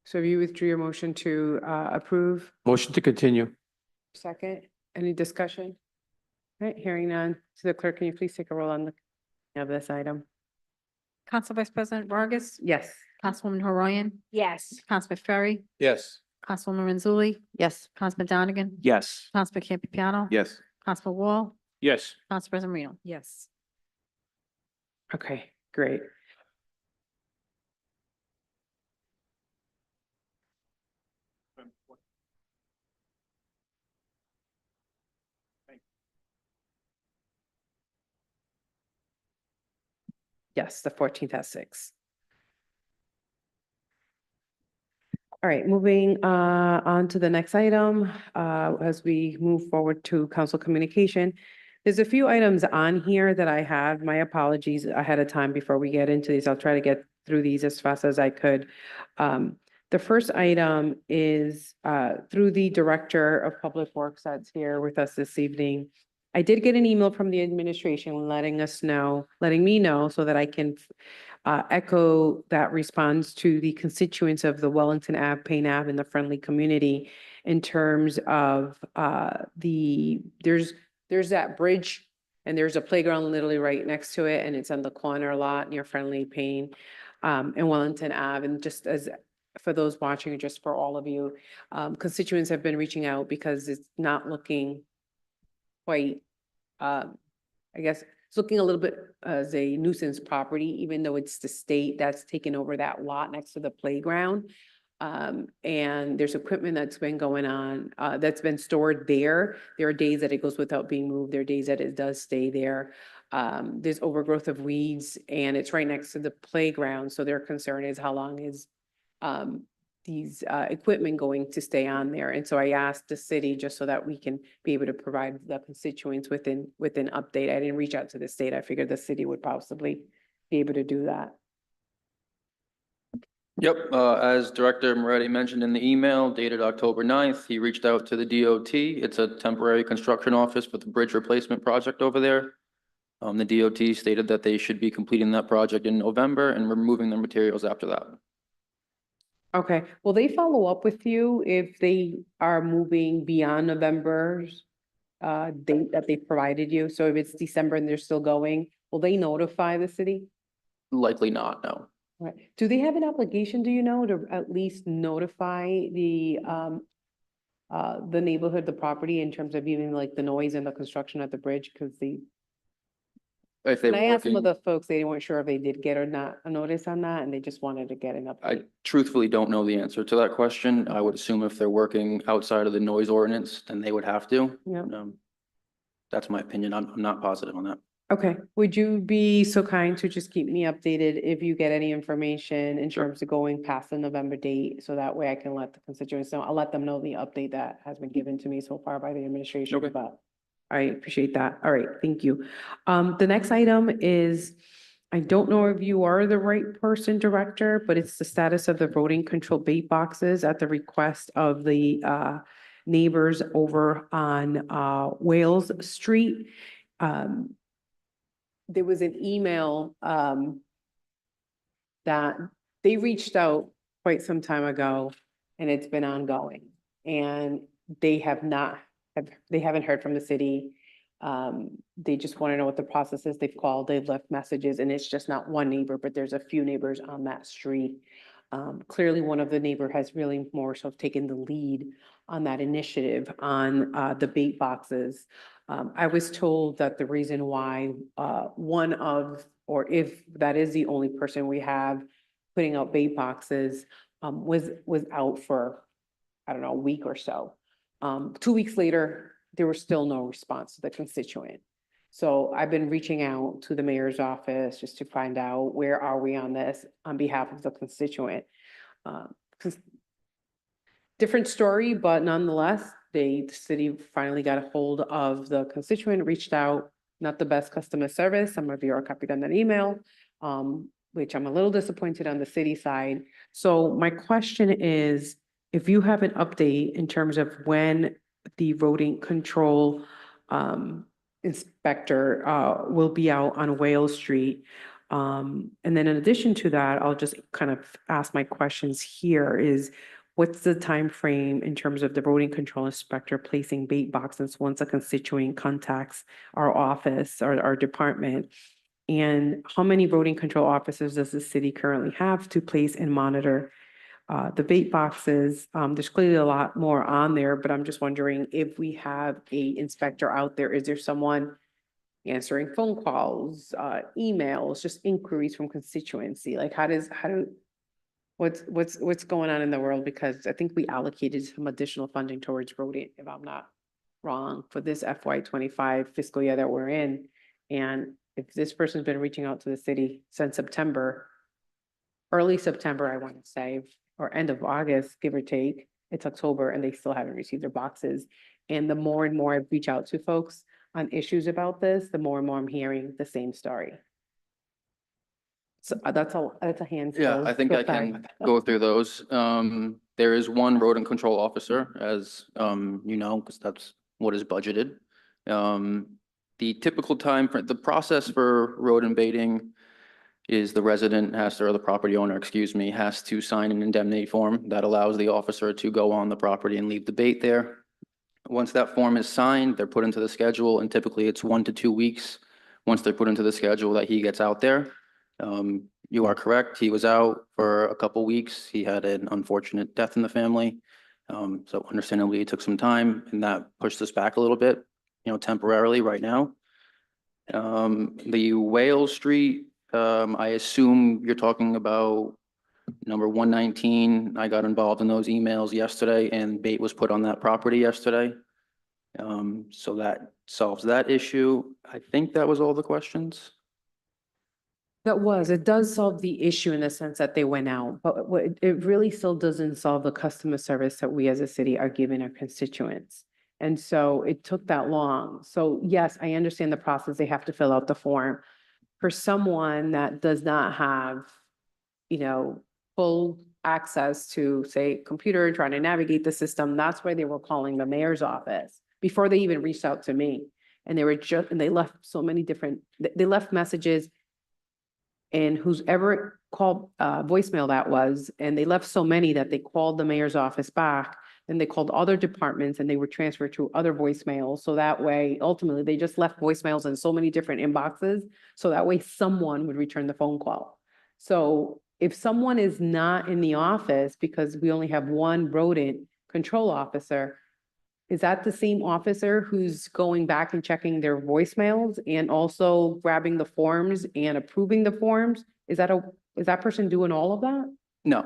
So you withdrew your motion to approve. Motion to continue. Second, any discussion? All right, hearing none. So the clerk, can you please take a roll on the of this item? Council Vice President Vargas, Yes. Councilwoman Horoyan, Yes. Councilman Ferry, Yes. Councilwoman Renzulli, Yes. Councilman Donegan, Yes. Councilman Campiano. Yes. Councilman Wall, Yes. Council President Marino. Yes. Okay, great. Yes, the 14th at 6. All right, moving on to the next item, as we move forward to council communication. There's a few items on here that I have. My apologies ahead of time before we get into these. I'll try to get through these as fast as I could. The first item is through the Director of Public Works that's here with us this evening. I did get an email from the administration letting me know so that I can echo that response to the constituents of the Wellington Ave, Payne Ave, and the friendly community in terms of there's that bridge and there's a playground literally right next to it, and it's on the corner lot near Friendly Payne and Wellington Ave. And just as for those watching, just for all of you, constituents have been reaching out because it's not looking quite, I guess, it's looking a little bit as a nuisance property, even though it's the state that's taken over that lot next to the playground. And there's equipment that's been going on, that's been stored there. There are days that it goes without being moved. There are days that it does stay there. There's overgrowth of weeds and it's right next to the playground. So their concern is how long is these equipment going to stay on there. And so I asked the city just so that we can be able to provide the constituents with an update. I didn't reach out to the state. I figured the city would possibly be able to do that. Yep, as Director Moretti mentioned in the email dated October 9th, he reached out to the DOT. It's a temporary construction office for the bridge replacement project over there. The DOT stated that they should be completing that project in November and removing the materials after that. Okay, will they follow up with you if they are moving beyond November's date that they provided you? So if it's December and they're still going, will they notify the city? Likely not, no. Right. Do they have an obligation, do you know, to at least notify the neighborhood, the property in terms of even like the noise and the construction at the bridge? Because If they and I were asked some of working, the folks, they weren't sure if they did get or not a notice on that, and they just wanted to get an I update. truthfully don't know the answer to that question. I would assume if they're working outside of the noise ordinance, then they would have to. Yeah. That's my opinion. I'm not positive on that. Okay, would you be so kind to just keep me updated if you get any information in Sure. terms of going past the November date? So that way I can let the constituents know. I'll let them know the update that has been given to me so far by the administration. Okay. But I appreciate that. All right, thank you. The next item is, I don't know if you are the right person, Director, but it's the status of the voting control bait boxes at the request of the neighbors over on Wales Street. There was an email that they reached out quite some time ago and it's been ongoing. And they haven't heard from the city. They just want to know what the process is. They've called, they've left messages, and it's just not one neighbor, but there's a few neighbors on that street. Clearly one of the neighbor has really more so taken the lead on that initiative on the bait boxes. I was told that the reason why or if that is the only person we have putting out bait boxes was out for, I don't know, a week or so. 2 weeks later, there was still no response to the constituent. So I've been reaching out to the mayor's office just to find out where are we on this on behalf of the constituent. Different story, but nonetheless, the city finally got a hold of the constituent, reached out, not the best customer service. Some of you are copied on that email, which I'm a little disappointed on the city side. So my question is, if you have an update in terms of when the rodent control inspector will be out on Whale Street. And then in addition to that, I'll just kind of ask my questions here is, what's the time frame in terms of the rodent control inspector placing bait boxes once a constituent contacts our office or our department? And how many rodent control officers does the city currently have to place and monitor the bait boxes? There's clearly a lot more on there, but I'm just wondering if we have a inspector out there, is there someone answering phone calls, emails, just inquiries from constituency? Like what's going on in the world? Because I think we allocated some additional funding towards rodent, if I'm not wrong, for this FY25 fiscal year that we're in. And if this person's been reaching out to the city since September, early September, I want to say, or end of August, give or take, it's October and they still haven't received their boxes. And the more and more I reach out to folks on issues about this, the more and more I'm hearing the same story. So that's a handful. Yeah, I think I can go through those. There is one rodent control officer, as you know, because that's what is budgeted. The typical time for the process for rodent baiting is the resident has to, or the property owner, excuse me, has to sign an indemnity form that allows the officer to go on the property and leave the bait there. Once that form is signed, they're put into the schedule, and typically it's 1 to 2 weeks. Once they're put into the schedule that he gets out there. You are correct. He was out for a couple weeks. He had an unfortunate death in the family. So understandably, it took some time, and that pushed us back a little bit, temporarily right now. The Whale Street, I assume you're talking about number 119. I got involved in those emails yesterday, and bait was put on that property yesterday. So that solves that issue. I think that was all the questions. It does solve the issue in the sense that they went out, but it really still doesn't solve the customer service that we as a city are giving our constituents. And so it took that long. So yes, I understand the process. They have to fill out the form. For someone that does not have, full access to, say, computer, trying to navigate the system, that's why they were calling the mayor's office before they even reached out to me. And they left so many different, they left messages. And whoever called voicemail that was, and they left so many that they called the mayor's office back, then they called other departments and they were transferred to other voicemails. So that way, ultimately, they just left voicemails in so many different inboxes. So that way someone would return the phone call. So if someone is not in the office because we only have one rodent control officer, is that the same officer who's going back and checking their voicemails and also grabbing the forms and approving the forms? Is that person doing all of that? No,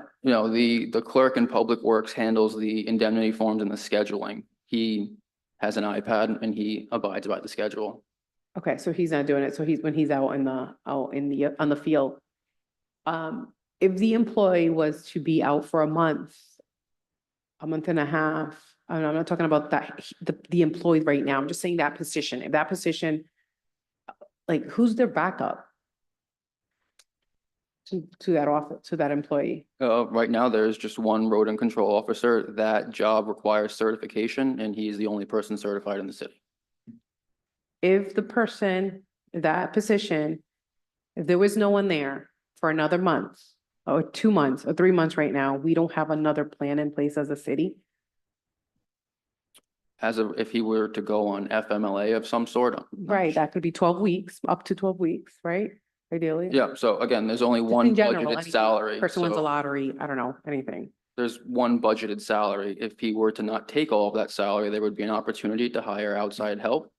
the clerk in Public Works handles the indemnity forms and the scheduling. He has an iPad and he abides by the schedule. Okay, so he's not doing it. So when he's out on the field. If the employee was to be out for a month and a half, and I'm not talking about that, the employee right now, I'm just saying that position, if that position, like, who's their backup to that office, to that employee? Right now, there's just one rodent control officer. That job requires certification, and he's the only person certified in the city. If that position, if there was no one there for another month, or 2 months, or 3 months right now, we don't have another plan in place as a city? If he were to go on FMLA of some sort. Right, that could be 12 weeks, up to 12 weeks, right? Ideally. Yeah, so again, there's only Just one in general, budgeted anything. salary. Person wins a so lottery, I don't know, anything. There's one budgeted salary. If he were to not take all of that salary, there would be an opportunity to hire outside help.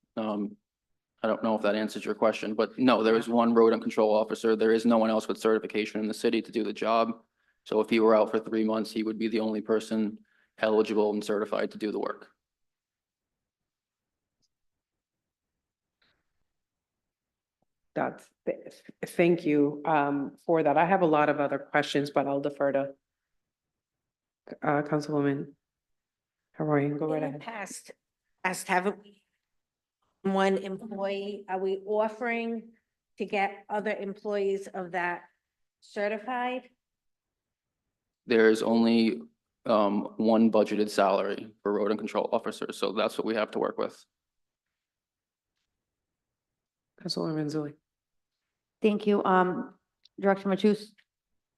I don't know if that answers your question, but no, there is one rodent control officer. There is no one else with certification in the city to do the job. So if he were out for 3 months, he would be the only person eligible and certified to do the work. Thank you for that. I have a lot of other questions, but I'll defer to Councilwoman Roy, go right In the ahead. past, as to have one employee, are we offering to get other employees of that certified? There's only one budgeted salary for road and control officers, so that's what we have to work with. Councilwoman Zuli. Thank you. Director Matus,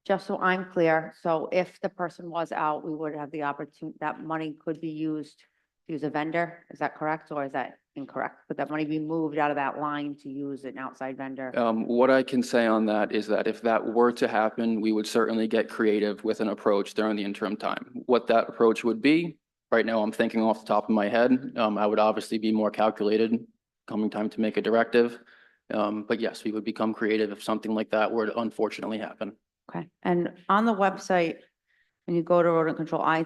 just so I'm clear, so if the person was out, we would have the opportunity, that money could be used to use a vendor, is that correct, or is that incorrect? Could that money be moved out of that line to use an outside vendor? What I can say on that is that if that were to happen, we would certainly get creative with an approach during the interim time. What that approach would be, right now I'm thinking off the top of my head, I would obviously be more calculated coming time to make a directive. But yes, we would become creative if something like that were to unfortunately happen. Okay, and on the website, when you go to road and control, I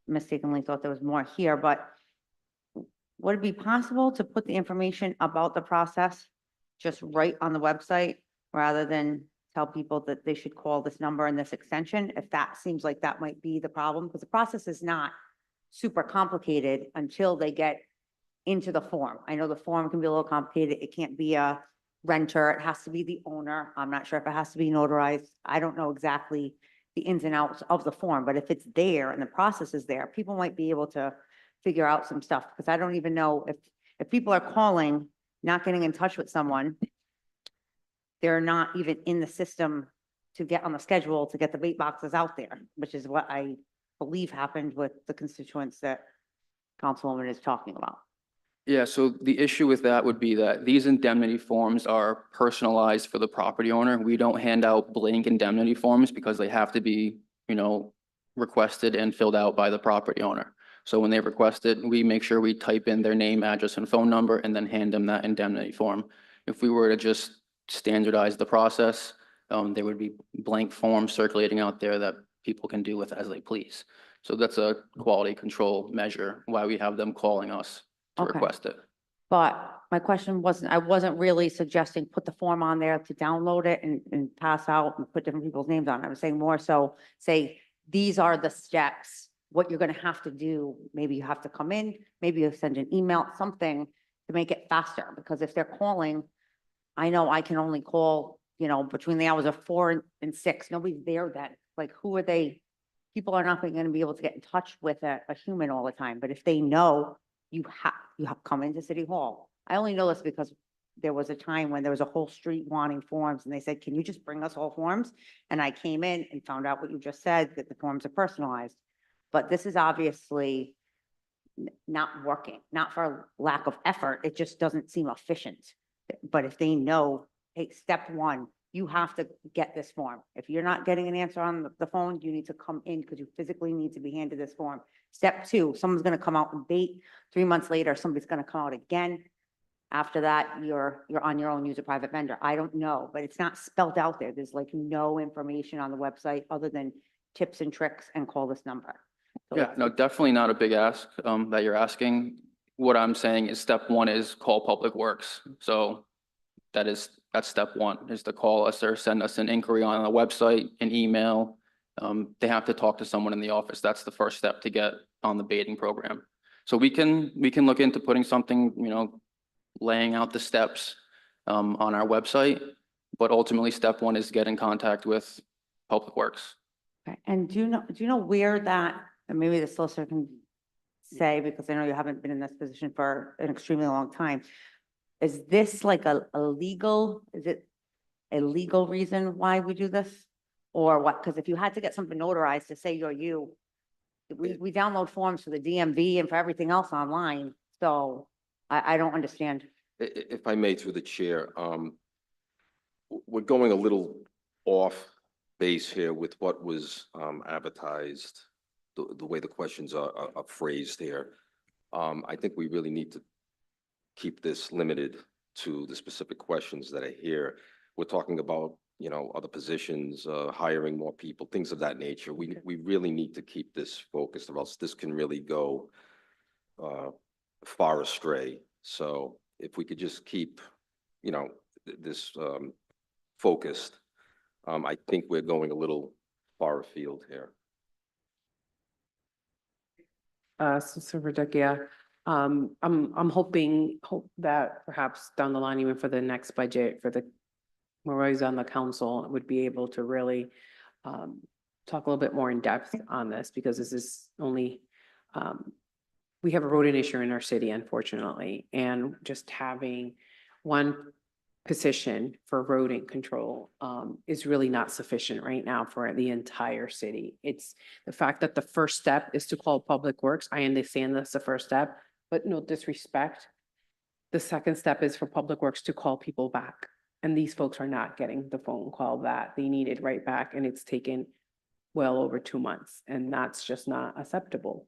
mistakenly thought there was more here, but would it be possible to put the information about the process just right on the website rather than tell people that they should call this number and this extension? If that seems like that might be the problem, because the process is not super complicated until they get into the form. I know the form can be a little complicated. It can't be a renter. It has to be the owner. I'm not sure if it has to be notarized. I don't know exactly the ins and outs of the form, but if it's there and the process is there, people might be able to figure out some stuff, because I don't even know if people are calling, not getting in touch with someone, they're not even in the system to get on the schedule to get the bait boxes out there, which is what I believe happened with the constituents that Councilwoman is talking about. Yeah, so the issue with that would be that these indemnity forms are personalized for the property owner. We don't hand out blank indemnity forms because they have to be, requested and filled out by the property owner. So when they request it, we make sure we type in their name, address, and phone number, and then hand them that indemnity form. If we were to just standardize the process, there would be blank forms circulating out there that people can do with as they please. So that's a quality control measure, why we have them calling us to Okay. request it. But my question I wasn't really suggesting put the form on there to download it and pass out and put different people's names on it. I was saying more so, say, these are the steps, what you're gonna have to do. Maybe you have to come in, maybe you send an email, something to make it faster, because if they're calling, I know I can only call, between the hours of 4 and 6, nobody's there then. Like, who are they? People are not gonna be able to get in touch with a human all the time, but if they know you have come into City Hall. I only know this because there was a time when there was a whole street wanting forms, and they said, can you just bring us all forms? And I came in and found out what you just said, that the forms are personalized. But this is obviously not working, not for lack of effort. It just doesn't seem efficient. But if they know, hey, step 1, you have to get this form. If you're not getting an answer on the phone, you need to come in because you physically need to be handed this form. Step 2, someone's going to come out and bait. 3 months later, somebody's going to come out again. After that, you're on your own, use a private vendor. I don't know, but it's not spelled out there. There's like no information on the website other than tips and tricks and call this number. So Yeah, no, definitely not a big ask that you're asking. What I'm saying is step 1 is call Public Works. So that's step 1, is to call us or send us an inquiry on the website, an email. They have to talk to someone in the office. That's the first step to get on the baiting program. So we can look into putting something, laying out the steps on our website, but ultimately step 1 is get in contact with Public Works. Okay. And do you know where that, and maybe the solicitor can say, because I know you haven't been in this position for an extremely long time. Is this like is it a legal reason why we do this? Or what? Because if you had to get something notarized to say you're you, we download forms for the DMV and for everything else online. So I don't understand. If I may, through the chair, we're going a little off base here with what was advertised, the way the questions are phrased here. I think we really need to keep this limited to the specific questions that are here. We're talking about, other positions, hiring more people, things of that nature. We really need to keep this focused, or else this can really go far astray. So if we could just keep, this focused, I think we're going a little far afield here. Superintendent, I'm hope that perhaps down the line, even for the next budget, for the Roy's on the council, would be able to really talk a little bit more in depth on this, because this is only, we have a rodent issue in our city, unfortunately, and just having one position for rodent control is really not sufficient right now for the entire city. It's the fact that the first step is to call Public Works. I understand that's the first step, but no disrespect. The second step is for Public Works to call people back. And these folks are not getting the phone call that they needed right back, and it's taken well over 2 months, and that's just not acceptable.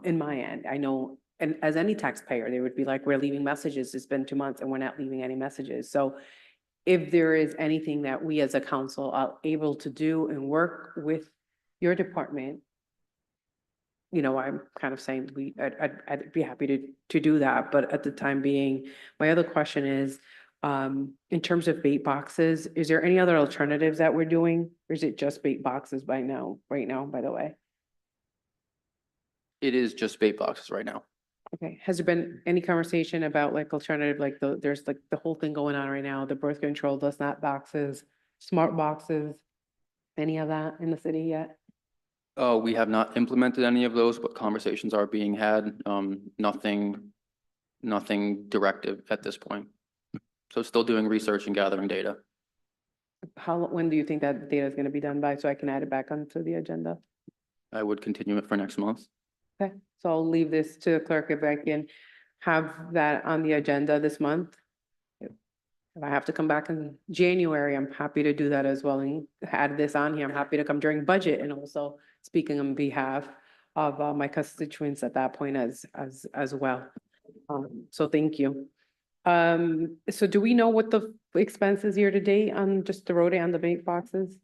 In my end, I know, and as any taxpayer, they would be like, we're leaving messages, it's been 2 months and we're not leaving any messages. So if there is anything that we as a council are able to do and work with your department, you know, I'm kind of saying I'd be happy to do that, but at the time being, my other question is, in terms of bait boxes, is there any other alternatives that we're doing? Or is it just bait boxes right now, by the way? It is just bait boxes right now. Okay, has there been any conversation about like alternative, like there's like the whole thing going on right now, the birth control, the snap boxes, smart boxes? Any of that in the city yet? We have not implemented any of those, but conversations are being had. Nothing directive at this point. So still doing research and gathering data. When do you think that data is gonna be done by, so I can add it back onto the agenda? I would continue it for next month. Okay, so I'll leave this to the clerk if I can have that on the agenda this month. If I have to come back in January, I'm happy to do that as well and add this on here. I'm happy to come during budget and also speaking on behalf of my constituents at that point as well. So thank you. So do we know what the expenses year to date on just the road and the bait boxes?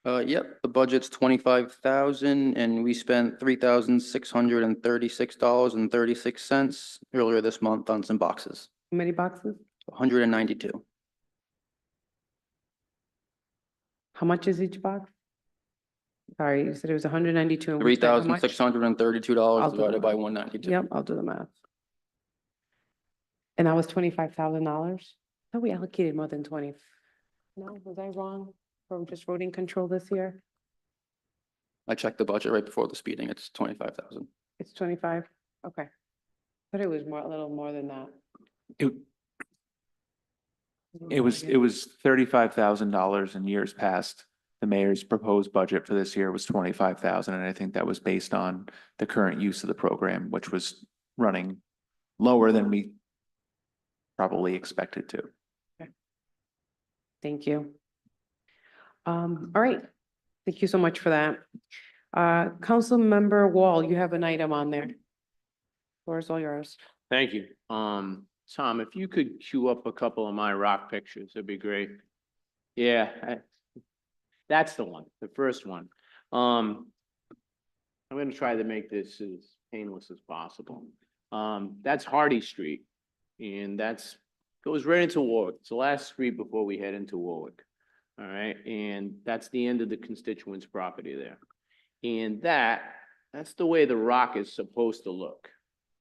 Yep, the budget's 25,000 and we spent $3,636.36 earlier this month on some boxes. How many boxes? 192. How much is each box? Sorry, you said it was 192. And we spent how much? $3,632 I'll do divided the by math. 192. Yep, I'll do the math. And that was $25,000? Thought we allocated more than 20. No, was I wrong? From just voting control this year? I checked the budget right before the speeding. It's 25,000. It's 25? Okay. But it was more, a little more than that. It was $35,000 in years past. The mayor's proposed budget for this year was 25,000, and I think that was based on the current use of the program, which was running lower than we probably expected to. Thank you. All right. Thank you so much for that. Council Member Wall, you have an item on there. Floor is all yours. Thank you. Tom, if you could queue up a couple of my rock pictures, that'd be great. Yeah, that's the one, the first one. I'm gonna try to make this as painless as possible. That's Hardy Street, and goes right into Warwick. It's the last street before we head into Warwick. All right, and that's the end of the constituent's property there. And that's the way the rock is supposed to look.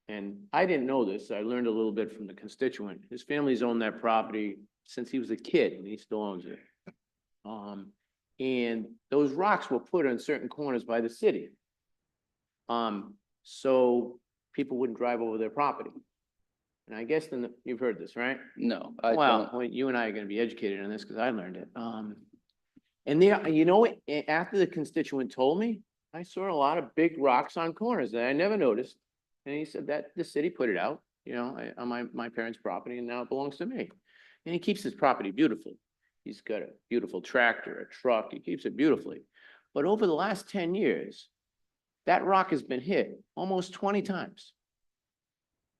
And I didn't know this. I learned a little bit from the constituent. His family's owned that property since he was a kid, and he still owns it. And those rocks were put in certain corners by the city. So people wouldn't drive over their property. And I guess then you've heard this, right? No, Well, you and I are gonna be educated on this because I learned it. And there, you know, after the constituent told me, I saw a lot of big rocks on corners that I never noticed. And he said that the city put it out, you know, on my parents' property, and now it belongs to me. And he keeps his property beautiful. He's got a beautiful tractor, a truck, he keeps it beautifully. But over the last 10 years, that rock has been hit almost 20 times.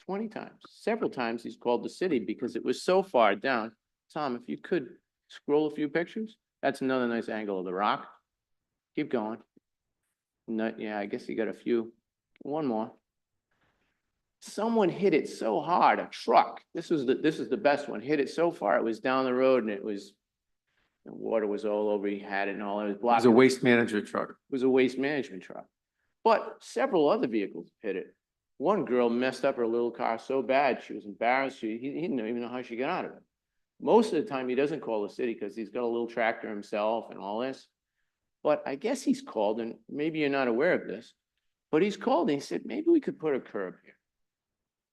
20 times, several times he's called the city because it was so far down. Tom, if you could scroll a few pictures, that's another nice angle of the rock. Keep going. No, yeah, I guess you got a few. One more. Someone hit it so hard, a truck. This is the best one. Hit it so far, it was down the road and the water was all over. He had it and all. It was It was blocking. a waste management truck. It was a waste management truck. But several other vehicles hit it. One girl messed up her little car so bad, she was embarrassed. He didn't even know how she got out of it. Most of the time, he doesn't call the city because he's got a little tractor himself and all this. But I guess he's called, and maybe you're not aware of this, but he's called and he said, maybe we could put a curb here.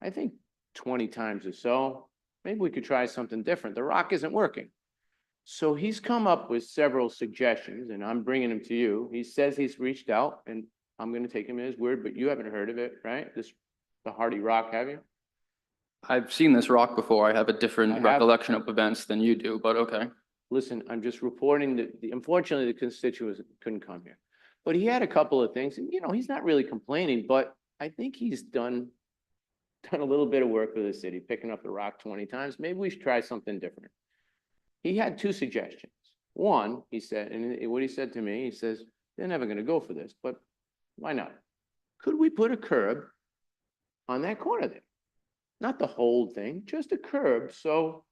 I think 20 times or so, maybe we could try something different. The rock isn't working. So he's come up with several suggestions, and I'm bringing them to you. He says he's reached out, and I'm going to take him at his word, but you haven't heard of it, right? The Hardy Rock, have you? I've seen this rock before. I have a I different have- recollection of events than you do, but okay. Listen, I'm just reporting that unfortunately, the constituents couldn't come here. But he had a couple of things, and he's not really complaining, but I think he's done a little bit of work for the city, picking up the rock 20 times. Maybe we should try something different. He had two suggestions. One, he said, and what he said to me, he says, they're never gonna go for this, but why not? Could we put a curb on that corner there? Not the whole thing, just a curb, so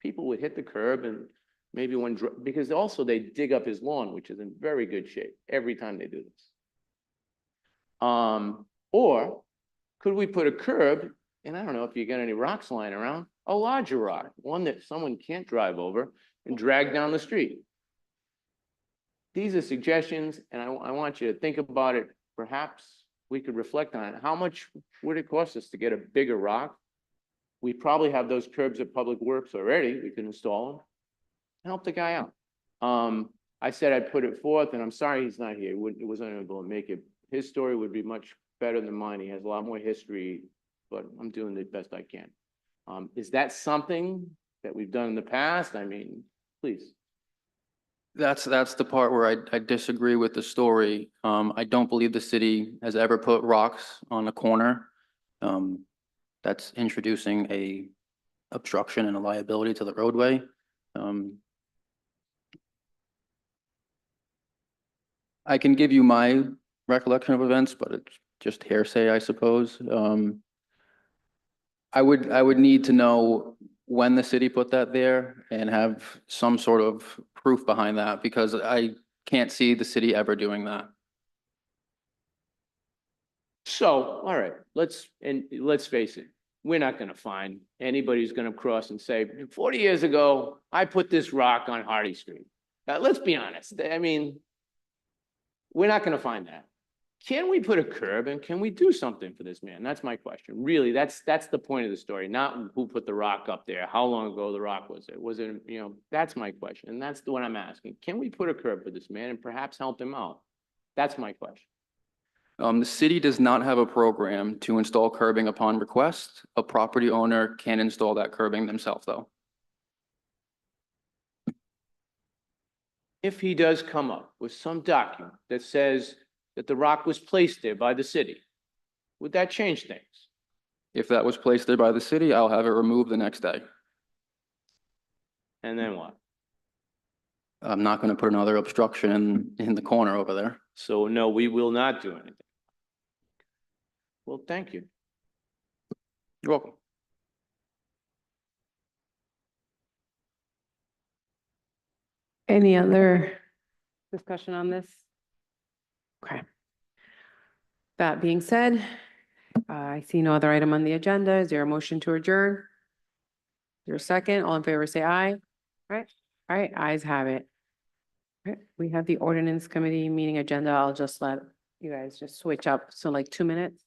people would hit the curb and maybe because also they dig up his lawn, which is in very good shape every time they do this. Or could we put a curb, and I don't know if you got any rocks lying around, a larger rock, one that someone can't drive over and drag down the street. These are suggestions, and I want you to think about it. Perhaps we could reflect on it. How much would it cost us to get a bigger rock? We probably have those curbs at Public Works already. We can install them. Help the guy out. I said I'd put it forth, and I'm sorry he's not here. He wasn't able to make it. His story would be much better than mine. He has a lot more history, but I'm doing the best I can. Is that something that we've done in the past? I mean, please. That's the part where I disagree with the story. I don't believe the city has ever put rocks on a corner. That's introducing a obstruction and a liability to the roadway. I can give you my recollection of events, but it's just hearsay, I suppose. I would need to know when the city put that there and have some sort of proof behind that, because I can't see the city ever doing that. So, all right, let's face it. We're not gonna find anybody who's gonna cross and say, 40 years ago, I put this rock on Hardy Street. Now, let's be honest. I mean, we're not gonna find that. Can we put a curb and can we do something for this man? That's my question. Really, that's the point of the story, not who put the rock up there, how long ago the rock was there. Was it, that's my question. And that's the one I'm asking. Can we put a curb for this man and perhaps help him out? That's my question. The city does not have a program to install curbing upon request. A property owner can install that curbing themselves, though. If he does come up with some document that says that the rock was placed there by the city, would that change things? If that was placed there by the city, I'll have it removed the next day. And then what? I'm not going to put another obstruction in the corner over there. So no, we will not do anything. Well, thank you. You're welcome. Any other discussion on this? Okay. That being said, I see no other item on the agenda. Is there a motion to adjourn? Is there a second? All in favor, say aye. All right, ayes have it. All right, we have the Ordinance Committee meeting agenda. I'll just let you guys just switch up. So like 2 minutes.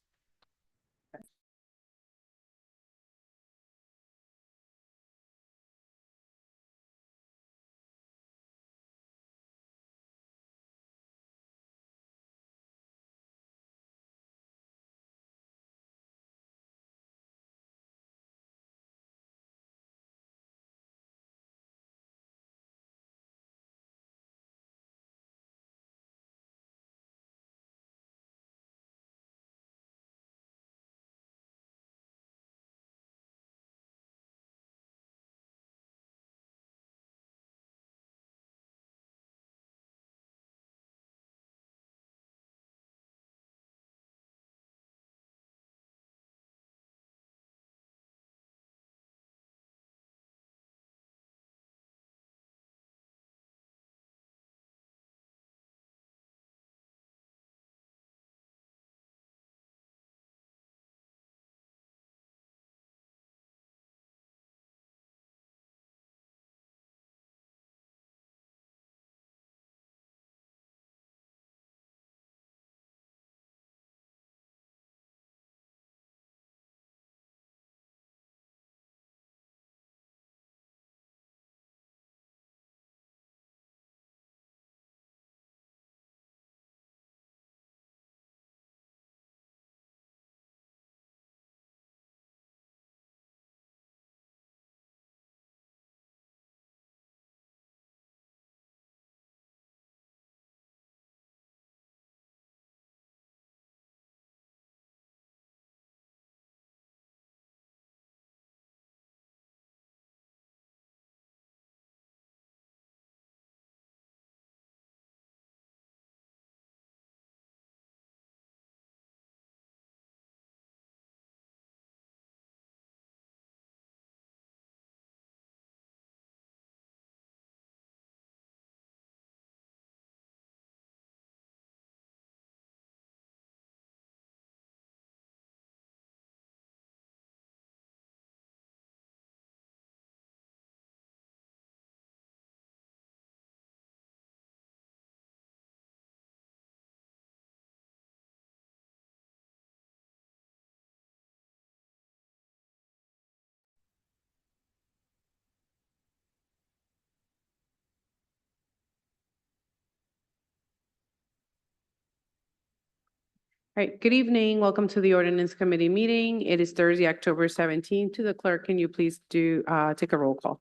right, good evening. Welcome to the Ordinance Committee meeting. It is Thursday, October 17th. To the clerk, can you please take a roll call?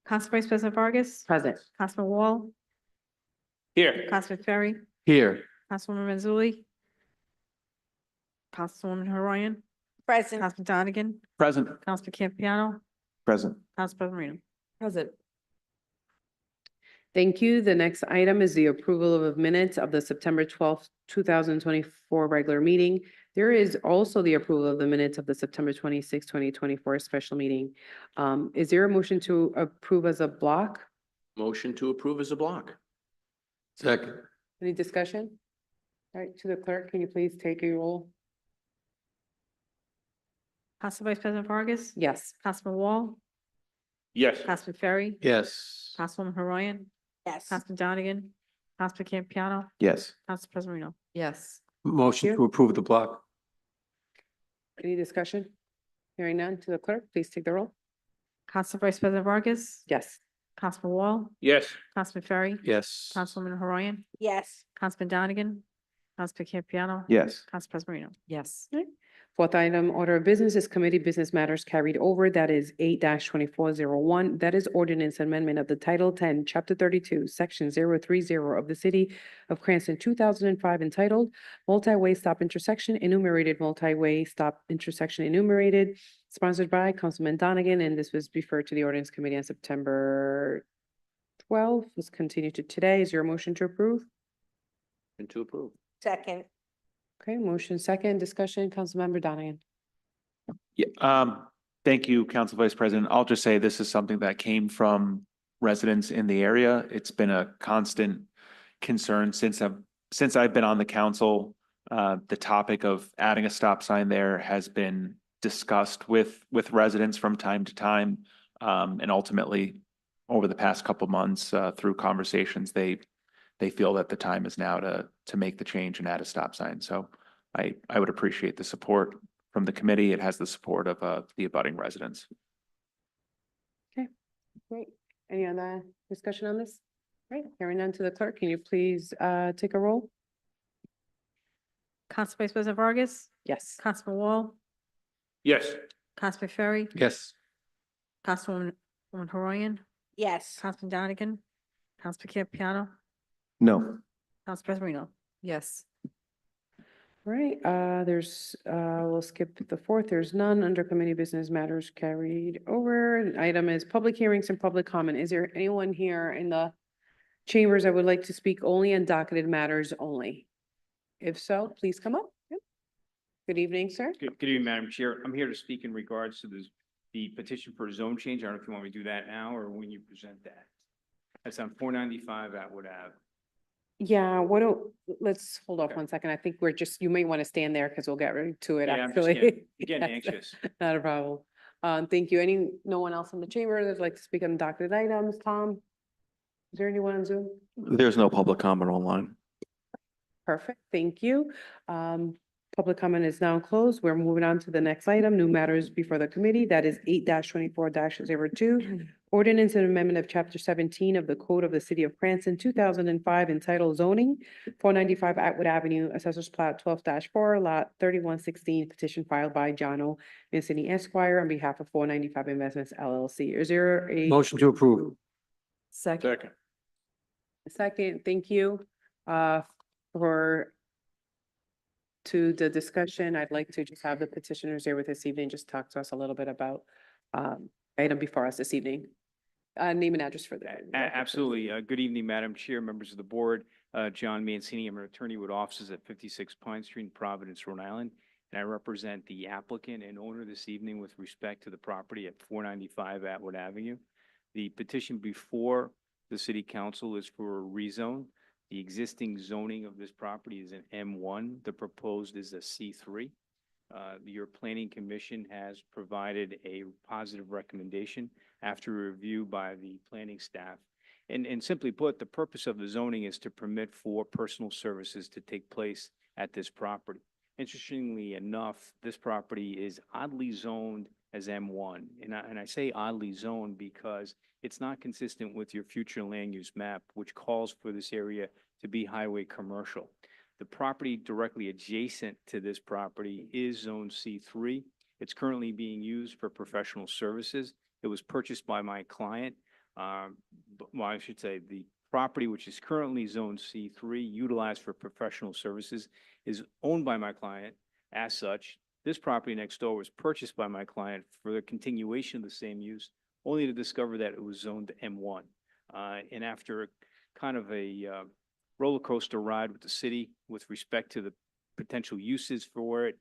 Council Vice President Vargas, Present. Councilman Wall, Here. Councilman Ferry, Here. Councilwoman Mazzulli, Councilwoman Horian, Present. Councilman Donegan, Present. Councilman Campiano, Present. Council President Marino. Present. Thank you. The next item is the approval of minutes of the September 12th, 2024 regular meeting. There is also the approval of the minutes of the September 26th, 2024 special meeting. Is there a motion to approve as a block? Motion to approve as a block. Second. Any discussion? All right, to the clerk, can you please take a roll? Council Vice President Vargas, Yes. Councilman Wall, Yes. Councilman Ferry, Yes. Councilwoman Horian, Yes. Councilman Donegan, Councilman Campiano, Yes. Council President Marino. Yes. Motion you. to approve the block. Any discussion? Hearing none, to the clerk, please take the roll. Council Vice President Vargas, Yes. Councilman Wall, Yes. Councilman Ferry, Yes. Councilwoman Horian, Yes. Councilman Donegan, Councilman Campiano, Yes. Council President Marino. Yes. Fourth item, order of business is committee business matters carried over. That is 8-2401. That is ordinance amendment of the Title 10, Chapter 32, Section 030 of the City of Cranston, 2005, entitled Multi-Way Stop Intersection, enumerated multi-way stop intersection enumerated, sponsored by Councilman Donegan, and this was referred to the Ordinance Committee on September 12th. Let's continue to today. Is your motion to approve? Motion to approve. Second. Okay, motion second, discussion, Councilmember Donegan. Yeah, thank you, Council Vice President. I'll just say this is something that came from residents in the area. It's been a constant concern since I've been on the council. The topic of adding a stop sign there has been discussed with residents from time to time. And ultimately, over the past couple months, through conversations, they feel that the time is now to make the change and add a stop sign. So I would appreciate the support from the committee. It has the support of the abutting residents. Great. Any other discussion on this? Great. Hearing none, to the clerk, can you please take a roll? Council Vice President Vargas, Yes. Councilman Wall, Yes. Councilman Ferry, Yes. Councilwoman Horian, Yes. Councilman Donegan, Councilman Campiano, No. Council President Marino. Yes. All right, we'll skip the fourth. There's none under committee business matters carried over. An item is public hearings and public comment. Is there anyone here in the chambers that would like to speak only on docketed matters only? If so, please come up. Yep. Good evening, sir. Good evening, Madam Chair. I'm here to speak in regards to the petition for a zone change. I don't know if you want me to do that now or when you present that. That's on 495 Atwood Ave. Yeah, let's hold off 1 second. I think you may want to stand there because we'll get right to it, Yeah, I'm just actually. getting Yes. anxious. Not a problem. Thank you. No one else in the chamber that'd like to speak on docketed items? Tom? Is there anyone on Zoom? There's no public comment online. Perfect, thank you. Public comment is now closed. We're moving on to the next item, new matters before the committee. That is 8-24-02. Ordinance and amendment of chapter 17 of the Code of the City of Cranston, 2005, entitled zoning, 495 Atwood Avenue, Assessors Plat 12-4, Lot 3116, petition filed by John O. Vincini Esquire on behalf of 495 Investments LLC. Is there a? Motion to approve. Second. Second. Second, thank you. To the discussion, I'd like to just have the petitioners here with this evening, just talk to us a little bit about item before us this evening. Name and address for the. Absolutely. Good evening, Madam Chair, members of the board. John Mancini, I'm an attorney with offices at 56 Pine Street in Providence, Rhode Island. And I represent the applicant and owner this evening with respect to the property at 495 Atwood Avenue. The petition before the city council is for a rezone. The existing zoning of this property is an M1. The proposed is a C3. Your planning commission has provided a positive recommendation after a review by the planning staff. And simply put, the purpose of the zoning is to permit for personal services to take place at this property. Interestingly enough, this property is oddly zoned as M1. And I say oddly zoned because it's not consistent with your future land use map, which calls for this area to be highway commercial. The property directly adjacent to this property is Zone C3. It's currently being used for professional services. It was purchased by my client. Well, I should say the property, which is currently Zone C3, utilized for professional services, is owned by my client. As such, this property next door was purchased by my client for the continuation of the same use, only to discover that it was zoned M1. And after kind of a roller coaster ride with the city with respect to the potential uses for it,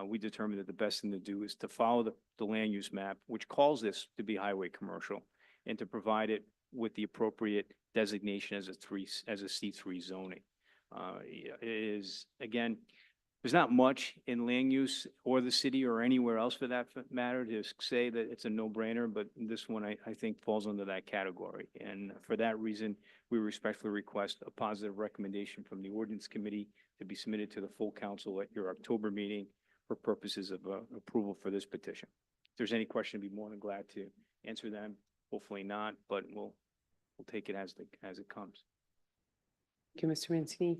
we determined that the best thing to do is to follow the land use map, which calls this to be highway commercial, and to provide it with the appropriate designation as a C3 zoning. It is, again, there's not much in land use or the city or anywhere else for that matter to say that it's a no-brainer, but this one I think falls under that category. And for that reason, we respectfully request a positive recommendation from the Ordinance Committee to be submitted to the full council at your October meeting for purposes of approval for this petition. If there's any question, I'd be more than glad to answer them. Hopefully not, but we'll take it as it comes. Thank you, Mr. Mancini.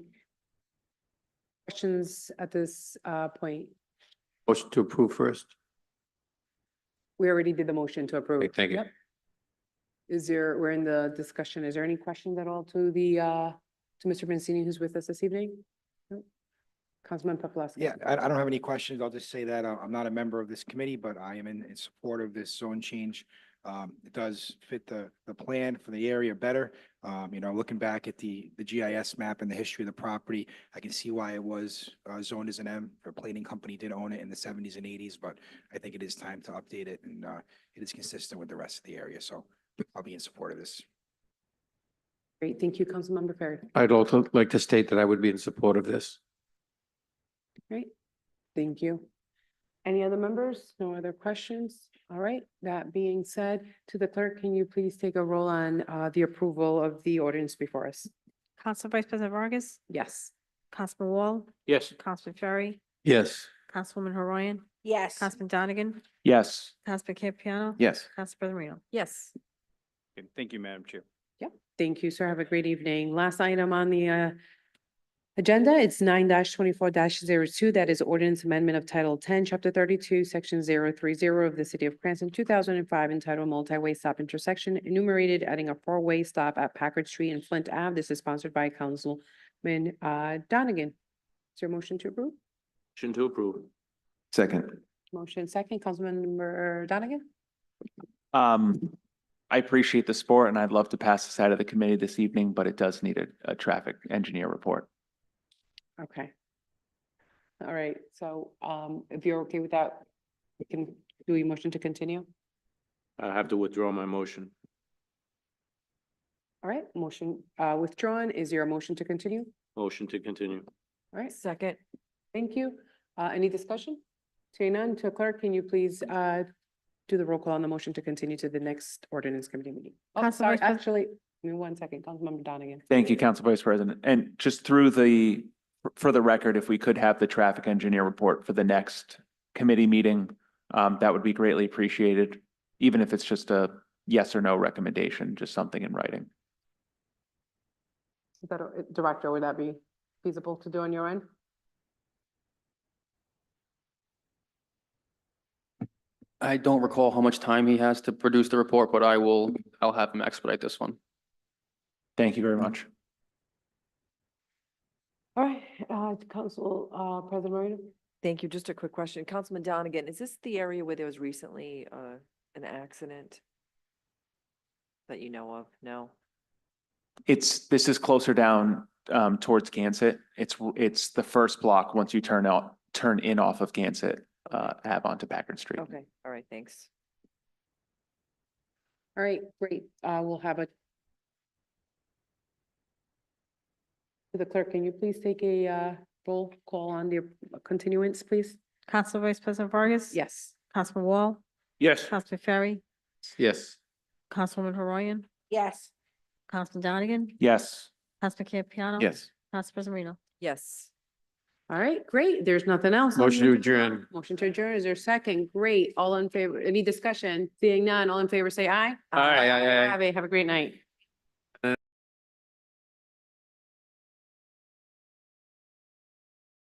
Questions at this point? Motion to approve first. We already did the motion to approve. Okay, thank you. Yep. We're in the discussion. Is there any questions at all to to Mr. Mancini, who's with us this evening? No? Councilman Paplaskas? Yeah, I don't have any questions. I'll just say that I'm not a member of this committee, but I am in support of this zone change. It does fit the plan for the area better. Looking back at the GIS map and the history of the property, I can see why it was zoned as an M. A plating company did own it in the 70s and 80s, but I think it is time to update it, and it is consistent with the rest of the area. So I'll be in support of this. Great, thank you, Councilmember Ferry. I'd also like to state that I would be in support of this. Great, thank you. Any other members? No other questions? All right, that being said, to the clerk, can you please take a roll on the approval of the ordinance before us? Council Vice President Vargas, Yes. Councilman Wall, Yes. Councilman Ferry, Yes. Councilwoman Horoyan, Yes. Councilman Donegan, Yes. Councilman Campiano. Yes. Council President Marino. Yes. Okay, thank you, Madam Chair. Yep, thank you, sir. Have a great evening. Last item on the agenda, it's 9-24-02. That is ordinance amendment of Title 10, Chapter 32, Section 030 of the City of Cranston, 2005, entitled Multi-Way Stop Intersection, enumerated, adding a four-way stop at Packard Street and Flint Ave. This is sponsored by Councilman Donegan. Is there a motion to approve? Motion to approve. Second. Motion second, Councilmember Donegan? I appreciate the support and I'd love to pass this out of the committee this evening, but it does need a traffic engineer report. Okay. All right, so if you're okay with that, we can do a motion to continue. I have to withdraw my motion. All right, motion withdrawn. Is there a motion to continue? Motion to continue. All right, Second. thank you. Any discussion? Seeing none, to clerk, can you please do the roll call on the motion to continue to the next ordinance committee meeting? Oh, Council sorry, Vice Pres- actually, give me 1 second, Councilmember Donegan. Thank you, Council Vice President. And just for the record, if we could have the traffic engineer report for the next committee meeting, that would be greatly appreciated, even if it's just a yes or no recommendation, just something in writing. Is that, Director, would that be feasible to do on your end? I don't recall how much time he has to produce the report, but I'll have him expedite this one. Thank you very much. All right, Council President Marino? Thank you. Just a quick question. Councilman Donegan, is this the area where there was recently an accident that you know of? No? This is closer down towards Gansett. It's the first block once you turn in off of Gansett Ave onto Packard Street. Okay. All right. Thanks. All right, great. We'll have to the clerk, can you please take a roll call on the continuance, please? Council Vice President Vargas. Yes. Councilman Wall, Yes. Councilman Ferry, Yes. Councilwoman Horoyan, Yes. Councilman Donegan, Yes. Councilman Campiano. Yes. Council President Marino. Yes. All right, great. There's nothing else. on Motion the to agenda. adjourn. Motion to adjourn. Is there a second? Great. All in favor? Any discussion? Seeing none, all in favor, say aye. Aye. Have a great night.